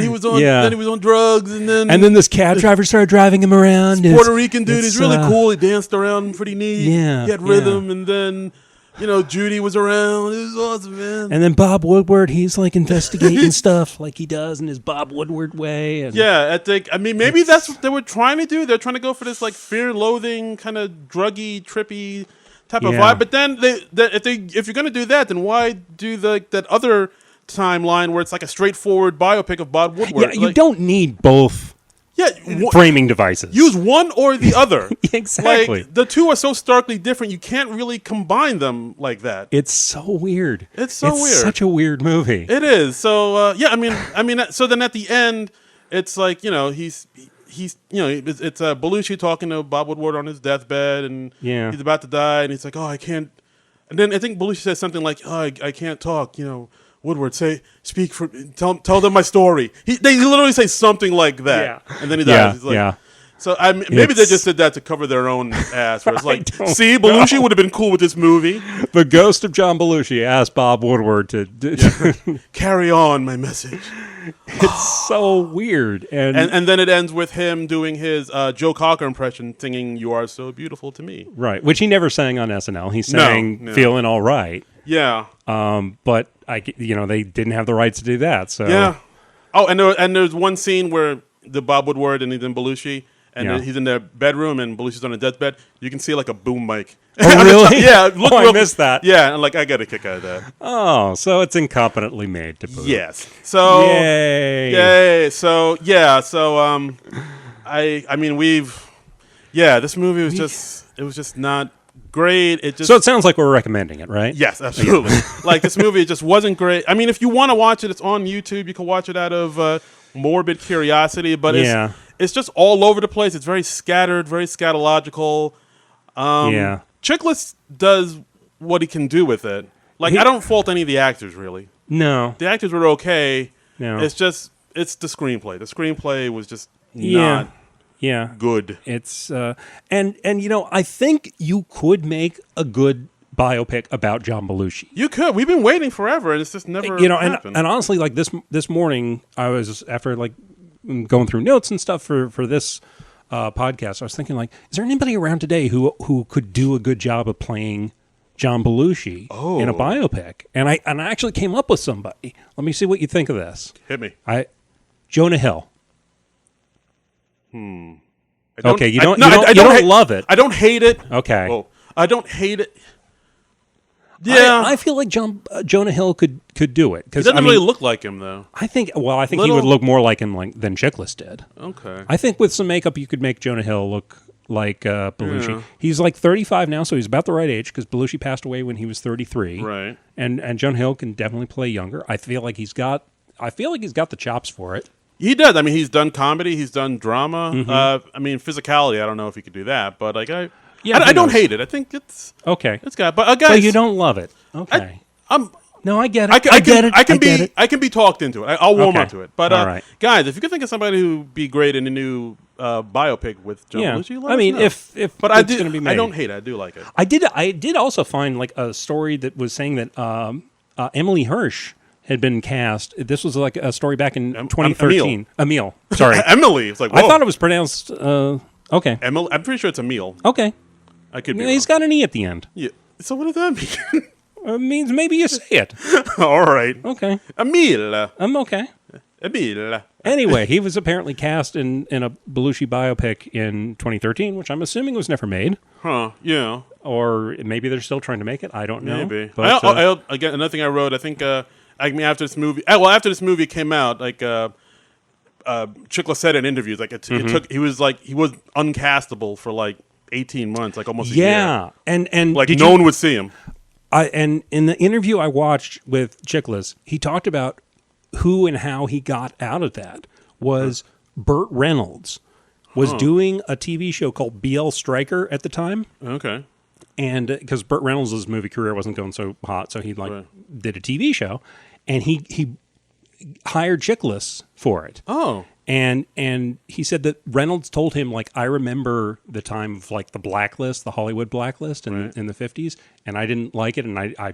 was on drugs, and then this cab driver started driving him around. Puerto Rican dude, he's really cool. He danced around pretty neat. Yeah, he had rhythm, and then. Judy was around. It was awesome, man. And then Bob Woodward, he's like investigating stuff like he does in his Bob Woodward way. And maybe that's what they were trying to do. They're trying to go for this like fear, loathing, kind of druggy, trippy type of vibe. But then if you're going to do that, then why do that other timeline where it's like a straightforward biopic of Bob Woodward? Yeah, you don't need both. Framing devices. Use one or the other. Exactly. Like, the two are so starkly different, you can't really combine them like that. It's so weird. It's weird. Such a weird movie. It is. So so then at the end, it's like it's Belushi talking to Bob Woodward on his deathbed, and he's about to die, and he's like, oh, I can't. And then I think Belushi says something like, oh, I can't talk. Woodward, tell them my story. They literally say something like that, and then he dies. He's like, so maybe they just did that to cover their own ass. Where it's like, see, Belushi would have been cool with this movie. The ghost of John Belushi asked Bob Woodward to carry on my message. It's so weird, and then it ends with him doing his Joe Cocker impression, singing "You Are So Beautiful to Me," right? Which he never sang on SNL. He sang "Feeling All Right." Yeah. But they didn't have the rights to do that. So yeah. Oh, and there's one scene where the Bob Woodward and he's in Belushi, and he's in their bedroom, and Belushi's on a deathbed, you can see like a boom mic. Oh, really? Yeah. Look, I missed that. Yeah, and like I got a kick out of that. Oh, so it's incompetently made to boot. Yes. So Yay. So yeah. So I mean this movie was just not great. So it sounds like we're recommending it, right? Yes, absolutely. Like this movie just wasn't great. I mean, if you want to watch it, it's on YouTube. You can watch it out of morbid curiosity, but it's just all over the place. It's very scattered, very scatological. Chiklis does what he can do with it. Like I don't fault any of the actors really. No, the actors were okay. No, it's the screenplay. The screenplay was just not good. It's and I think you could make a good biopic about John Belushi. You could. We've been waiting forever, and it's just never happened. And honestly, like this morning, I was after like going through notes and stuff for this podcast. I was thinking, like, is there anybody around today who could do a good job of playing John Belushi in a biopic? And I actually came up with somebody. Let me see what you think of this. Hit me. Jonah Hill. Okay, you don't love it. I don't hate it. Okay. Well, I don't hate it. Yeah, I feel like Jonah Hill could do it. He doesn't really look like him, though. I think he would look more like him than Chiklis did. Okay. I think with some makeup, you could make Jonah Hill look like Belushi. Yeah. He's like 35 now, so he's about the right age because Belushi passed away when he was 33. Right. And Jonah Hill can definitely play younger. I feel like he's got the chops for it. He does. I mean, he's done comedy. He's done drama. Mm-hmm. I mean, physicality. I don't know if he could do that, but like I don't hate it. I think it's okay. It's got, but guys, but you don't love it. Okay. No, I get it. I can be talked into it. I'll warm up to it. But right. Guys, if you could think of somebody who'd be great in a new biopic with John Belushi, let us know. if but it's going to be made. I don't hate it. I do like it. I did also find like a story that was saying that Emily Hirsch had been cast. This was like a story back in 2013. Emil. Sorry. Emily. It's like, whoa. I thought it was pronounced okay. Emil. I'm pretty sure it's Emil. Okay. I could be He's got an E at the end. Yeah. So what does that mean? It means maybe you say it. All right. Okay. Emil. I'm okay. Emil. Anyway, he was apparently cast in a Belushi biopic in 2013, which I'm assuming was never made. Huh, yeah. Or maybe they're still trying to make it. I don't know. Maybe. But, again, another thing I wrote, I think, after this movie, after this movie came out, like, Chiklis said in interviews, like, he was uncastable for like 18 months, like almost a year. Yeah. And like no one would see him. And in the interview I watched with Chiklis, he talked about who and how he got out of that was Burt Reynolds was doing a TV show called BL Striker at the time. Okay. And because Burt Reynolds' movie career wasn't going so hot, so he did a TV show, and he hired Chiklis for it. Oh. And he said that Reynolds told him, like, I remember the time of like the blacklist, the Hollywood blacklist in the 50s, and I didn't like it, and I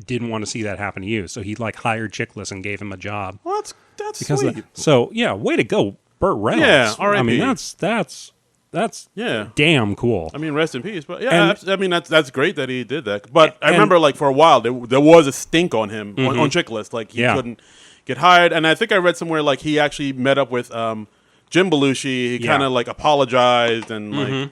didn't want to see that happen to you. So he like hired Chiklis and gave him a job. Well, that's sweet. So yeah, way to go, Burt Reynolds. Yeah, R.I.P. I mean that's damn cool. I mean, rest in peace. But yeah, I mean that's great that he did that. But I remember like for a while there was a stink on him on Chiklis, like he couldn't get hired. And I think I read somewhere like he actually met up with Jim Belushi. He kind of like apologized and like.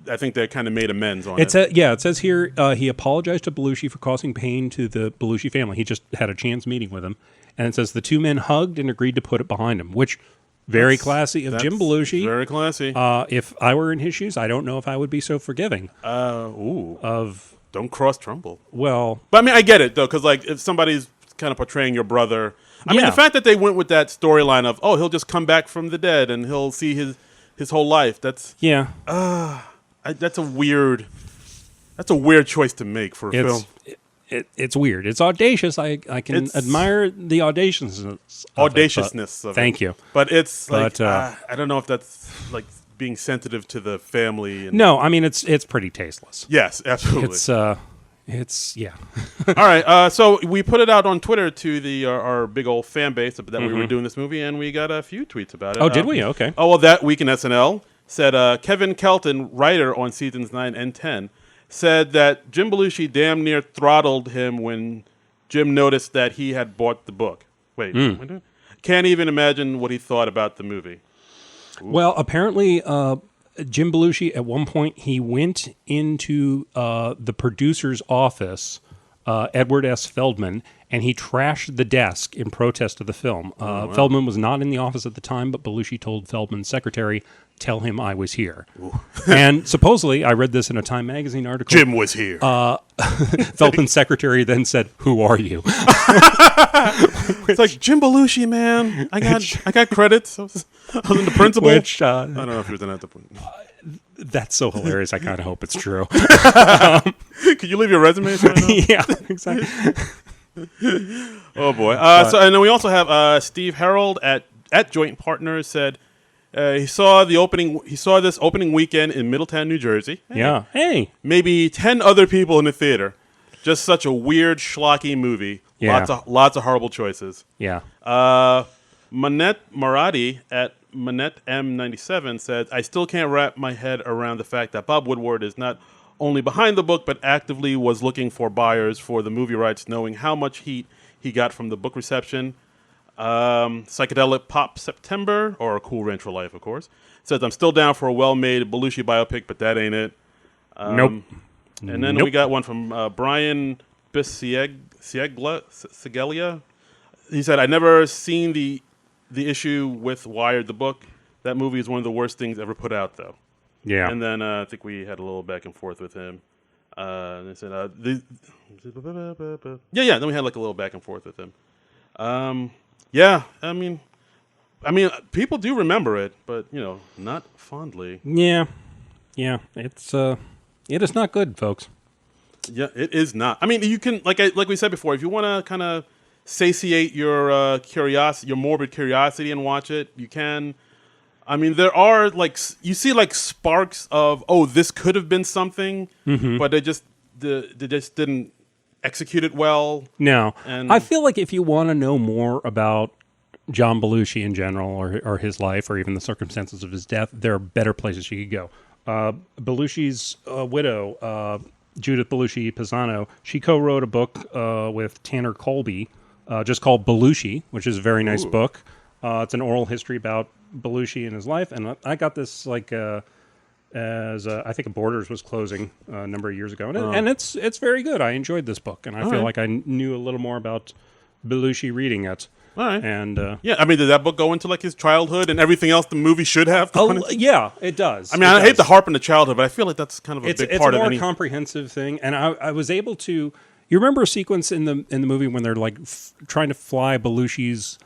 I think they kind of made amends on it. It says here he apologized to Belushi for causing pain to the Belushi family. He just had a chance meeting with him. And it says the two men hugged and agreed to put it behind him, which very classy of Jim Belushi. Very classy. If I were in his shoes, I don't know if I would be so forgiving. Don't cross Trumbull. Well. But I mean, I get it, though, because like if somebody's kind of portraying your brother. I mean, the fact that they went with that storyline of, he'll just come back from the dead and he'll see his whole life. That's. Yeah. That's a weird choice to make for a film. It's weird. It's audacious. I can admire the audaciousness of it. Thank you. But it's like I don't know if that's like being sensitive to the family. No, I mean it's pretty tasteless. Yes, absolutely. It's yeah. All right. So we put it out on Twitter to our big old fan base that we were doing this movie, and we got a few tweets about it. Oh, did we? Okay. Oh well, that week in SNL. Said Kevin Kelton, writer on seasons 9 and 10, said that Jim Belushi damn near throttled him when Jim noticed that he had bought the book. Wait, can't even imagine what he thought about the movie. Well, apparently, Jim Belushi, at one point, he went into the producer's office, Edward S. Feldman, and he trashed the desk in protest of the film. wow. Feldman was not in the office at the time, but Belushi told Feldman's secretary, "Tell him I was here." And supposedly, I read this in a Time magazine article. Jim was here. Feldman's secretary then said, "Who are you?" It's like, Jim Belushi, man. I got credits. I was in the principal. Which, I don't know if he was in at the point. that's so hilarious. I kind of hope it's true. Could you leave your resume? So I know? Yeah, exactly. Oh boy. So and then we also have Steve Harold at Joint Partners said he saw this opening weekend in Middletown, New Jersey. Yeah. Hey. Maybe 10 other people in the theater. Just such a weird, schlocky movie. Yeah. Lots of horrible choices. Yeah. Manette Maradi at Manette M97 said, I still can't wrap my head around the fact that Bob Woodward is not only behind the book, but actively was looking for buyers for the movie rights, knowing how much heat he got from the book reception. Psychedelic Pop September, or Cool Ranch for Life, of course, says, I'm still down for a well-made Belushi biopic, but that ain't it. Nope. And then we got one from Brian Bisiglia. He said, I never seen the issue with Wired, the book. That movie is one of the worst things ever put out, though. Yeah. And then I think we had a little back and forth with him. They said, then we had like a little back and forth with him. Yeah, I mean, people do remember it, but not fondly. Yeah. It is not good, folks. Yeah, it is not. I mean, you can like we said before, if you want to kind of satiate your curiosity, your morbid curiosity, and watch it, you can. I mean, there are you see sparks of this could have been something, but they just didn't execute it well. No, and I feel like if you want to know more about John Belushi in general, or his life, or even the circumstances of his death, there are better places you could go. Belushi's widow, Judith Belushi Pisano, she co-wrote a book with Tanner Colby, just called Belushi, which is a very nice book. It's an oral history about Belushi and his life, and I got this as I think Borders was closing a number of years ago, and it's very good. I enjoyed this book, and I feel like I knew a little more about Belushi reading it. All right. And yeah, I mean, did that book go into his childhood and everything else the movie should have? Yeah, it does. I mean, I hate to harp on the childhood, but I feel like that's kind of a big part of it. It's a more comprehensive thing, and I was able to. You remember a sequence in the movie when they're trying to fly Belushi's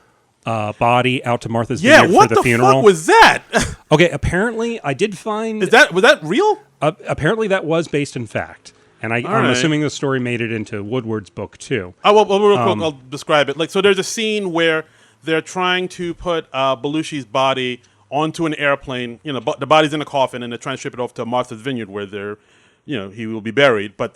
body out to Martha's Vineyard for the funeral? Yeah, what the fuck was that? Okay, apparently I did find. Was that real? Apparently that was based in fact. And I'm assuming the story made it into Woodward's book, too. Well, real quick, I'll describe it. So there's a scene where they're trying to put Belushi's body onto an airplane. The body's in a coffin, and they're trying to ship it off to Martha's Vineyard where he will be buried. But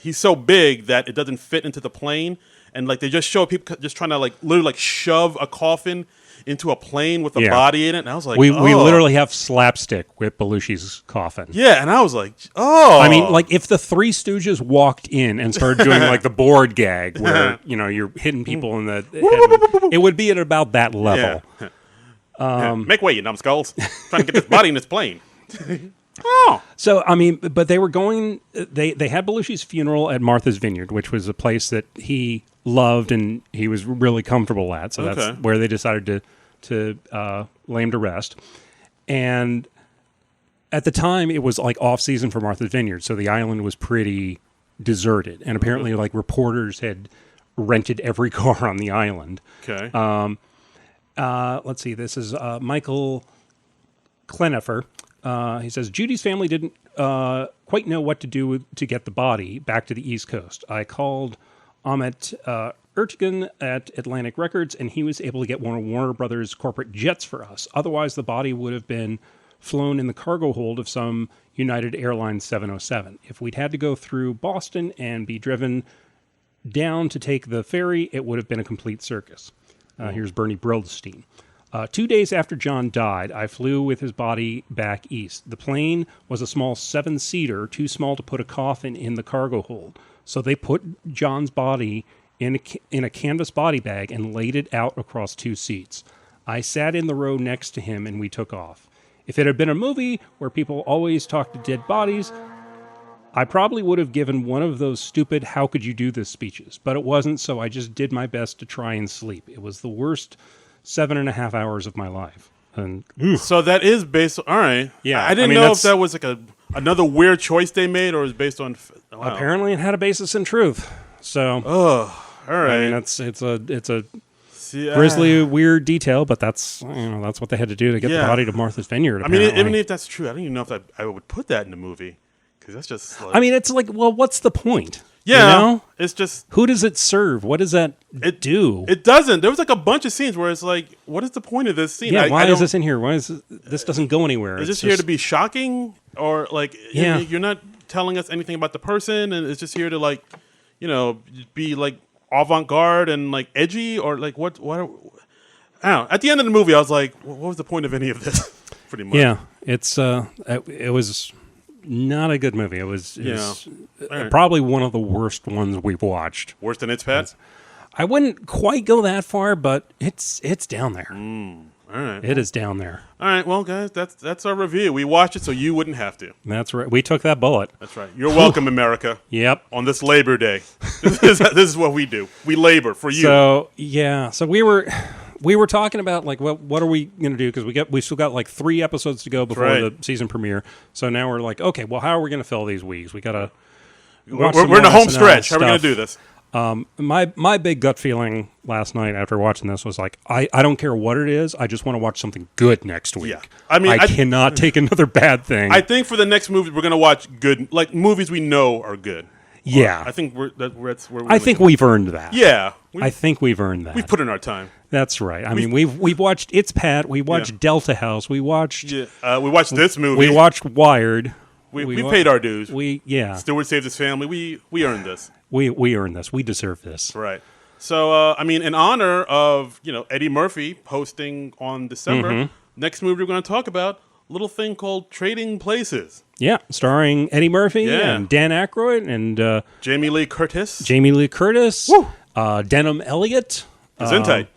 he's so big that it doesn't fit into the plane. And, they just show people just trying to, literally, shove a coffin into a plane with a body in it, and I was like, we literally have slapstick with Belushi's coffin. Yeah, and I was like, oh. I mean, if the Three Stooges walked in and started doing the board gag where you're hitting people in the head, it would be at about that level. Yeah. Make way, you numbskulls! Trying to get this body in this plane. Oh. So I mean, but they were going. They had Belushi's funeral at Martha's Vineyard, which was a place that he loved and he was really comfortable at. So that's where they decided to lay him to rest. And at the time, it was off season for Martha's Vineyard, so the island was pretty deserted. And apparently, reporters had rented every car on the island. Okay. Let's see. This is Michael Klenifer. He says, Judy's family didn't quite know what to do to get the body back to the East Coast. I called Amit Ertegun at Atlantic Records, and he was able to get one of Warner Brothers' corporate jets for us. Otherwise, the body would have been flown in the cargo hold of some United Airlines 707. If we'd had to go through Boston and be driven down to take the ferry, it would have been a complete circus. Here's Bernie Brillstein. 2 days after John died, I flew with his body back east. The plane was a small 7-seater, too small to put a coffin in the cargo hold. So they put John's body in a canvas body bag and laid it out across 2 seats. I sat in the row next to him and we took off. If it had been a movie where people always talk to dead bodies, I probably would have given one of those stupid "how could you do this" speeches, but it wasn't, so I just did my best to try and sleep. It was the worst 7.5 hours of my life. And so that is based on, all right. Yeah, I didn't know if that was like another weird choice they made, or is based on. Wow. Apparently, it had a basis in truth. So, all right. I mean, it's a grisly, weird detail, but that's what they had to do to get the body to Martha's Vineyard. I mean, even if that's true, I don't even know if I would put that in the movie. That's just like, I mean, it's like, well, what's the point? Yeah, you know? It's just, who does it serve? What does that do? It doesn't. There was like a bunch of scenes where it's like, what is the point of this scene? Yeah, why is this in here? Why is this doesn't go anywhere? Is this here to be shocking, or like, you're not telling us anything about the person, and it's just here to like, be like avant-garde and like edgy, or like what? I don't know. At the end of the movie, I was like, what was the point of any of this? Pretty much. Yeah, it was not a good movie. It was probably one of the worst ones we've watched. Worse than It's Pat? I wouldn't quite go that far, but it's down there. All right. It is down there. All right. Well, guys, that's our review. We watched it so you wouldn't have to. That's right. We took that bullet. That's right. You're welcome, America. Yep. On this Labor Day. This is what we do. We labor for you. So, yeah. So we were talking about like what are we going to do, because we still got like 3 episodes to go before the season premiere. So now we're like, okay, well, how are we going to fill these weeks? We got to we're in the home stretch. How are we going to do this? My big gut feeling last night after watching this was like, I don't care what it is. I just want to watch something good next week. Yeah. I mean, I cannot take another bad thing. I think for the next movie, we're going to watch good, like movies we know are good. Yeah. I think we've earned that. Yeah. I think we've earned that. We've put in our time. That's right. I mean, we've watched It's Pat. We watched Delta House. We watched. Yeah. We watched this movie. We watched Wired. We paid our dues. Stewart saved his family. We earned this. We earned this. We deserve this. Right. So I mean, in honor of Eddie Murphy hosting on December, next movie we're going to talk about, a little thing called Trading Places. Yeah, starring Eddie Murphy and Dan Aykroyd and Jamie Lee Curtis. Woo! Denham Elliott. Gesundheit.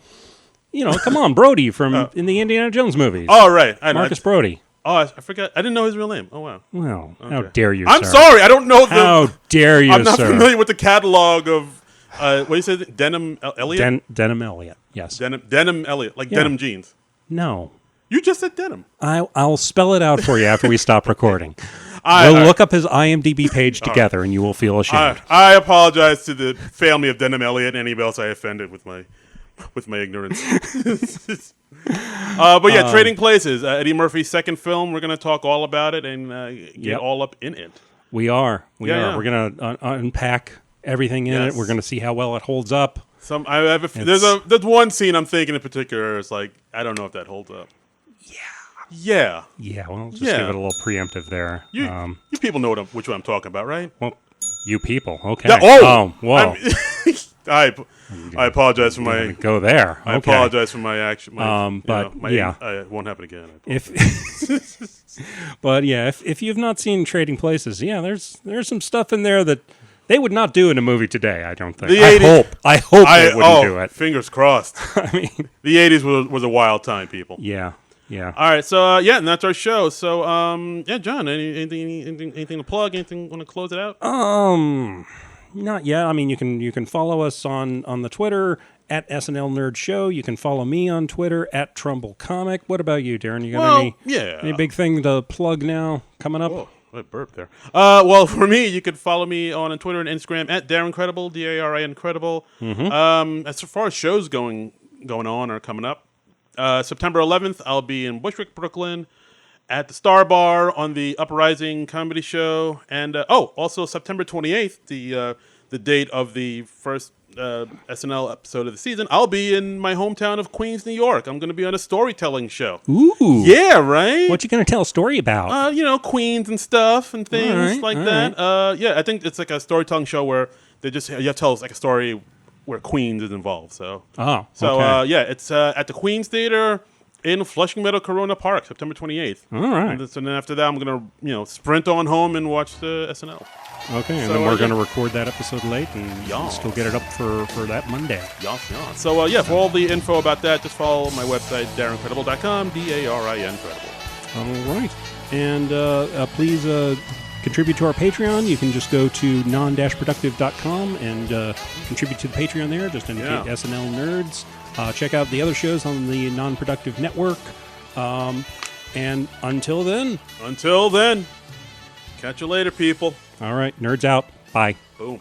Come on, Brody from in the Indiana Jones movies. Oh, right. Marcus Brody. Oh, I forgot. I didn't know his real name. Oh, wow. Well, how dare you, I'm sir. sorry. I don't know the... How dare you, I'm not sir. familiar with the catalog of... what do you say? Denham Elliott? Denham Elliott, yes. Denham Elliott, like denim jeans. No. You just said denim. I'll spell it out for you after we stop recording. We'll look up his IMDb page together, and you will feel ashamed. I apologize to the family of Denham Elliott and anybody else I offended with my ignorance. But yeah, Trading Places, Eddie Murphy's second film. We're going to talk all about it and get all up in it. We are. We're going to unpack everything in it. We're going to see how well it holds up. There's one scene I'm thinking in particular. It's like, I don't know if that holds up. Yeah. Well, just give it a little preemptive there. You people know which one I'm talking about, right? Well, you people. Okay. Whoa. I apologize for my go there. Okay. I apologize for my action. It won't happen again. If you've not seen Trading Places, there's some stuff in there that they would not do in a movie today. I don't think. I hope they wouldn't do it. Fingers crossed. I mean, the '80s was a wild time, people. Yeah. All right, so and that's our show. So John, anything to plug? Anything want to close it out? Not yet. I mean, you can follow us on the Twitter at SNL Nerd Show. You can follow me on Twitter at Trumbull Comic. What about you, Darren? You got any big thing to plug now coming up? Whoa, what burp there. Well, for me, you can follow me on Twitter and Instagram at Darren Credible, DARI Incredible. As far as shows going on or coming up, September 11th, I'll be in Bushwick, Brooklyn, at the Star Bar on the Uprising Comedy Show, and also September 28th, the date of the first SNL episode of the season, I'll be in my hometown of Queens, New York. I'm going to be on a storytelling show. Ooh, yeah, right. What you going to tell a story about? Queens and stuff and things that. Right. I think it's like a storytelling show where you have to tell us like a story where Queens is involved. So, it's at the Queens Theater. in Flushing Meadow Corona Park, September 28th. All right. And then after that, I'm going to, sprint on home and watch the SNL. Okay, and then we're going to record that episode late and still get it up for that Monday. Yes. So, for all the info about that, just follow my website, DarinCredible.com, DARIN Credible. All right. And please contribute to our Patreon. You can just go to Non-Productive.com and contribute to the Patreon there. Just indicate SNL Nerds. Check out the other shows on the Non-Productive Network. And until then, catch you later, people. All right, nerds out. Bye. Boom.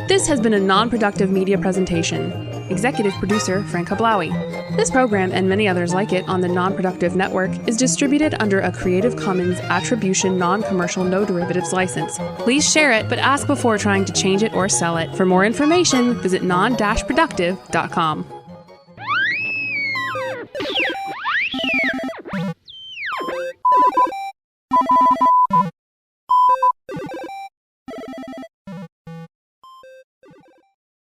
This has been a Non-Productive media presentation. Executive producer Frank Hablawi. This program and many others like it on the Non-Productive Network is distributed under a Creative Commons Attribution Non-Commercial No Derivatives license. Please share it, but ask before trying to change it or sell it. For more information, visit non-productive.com.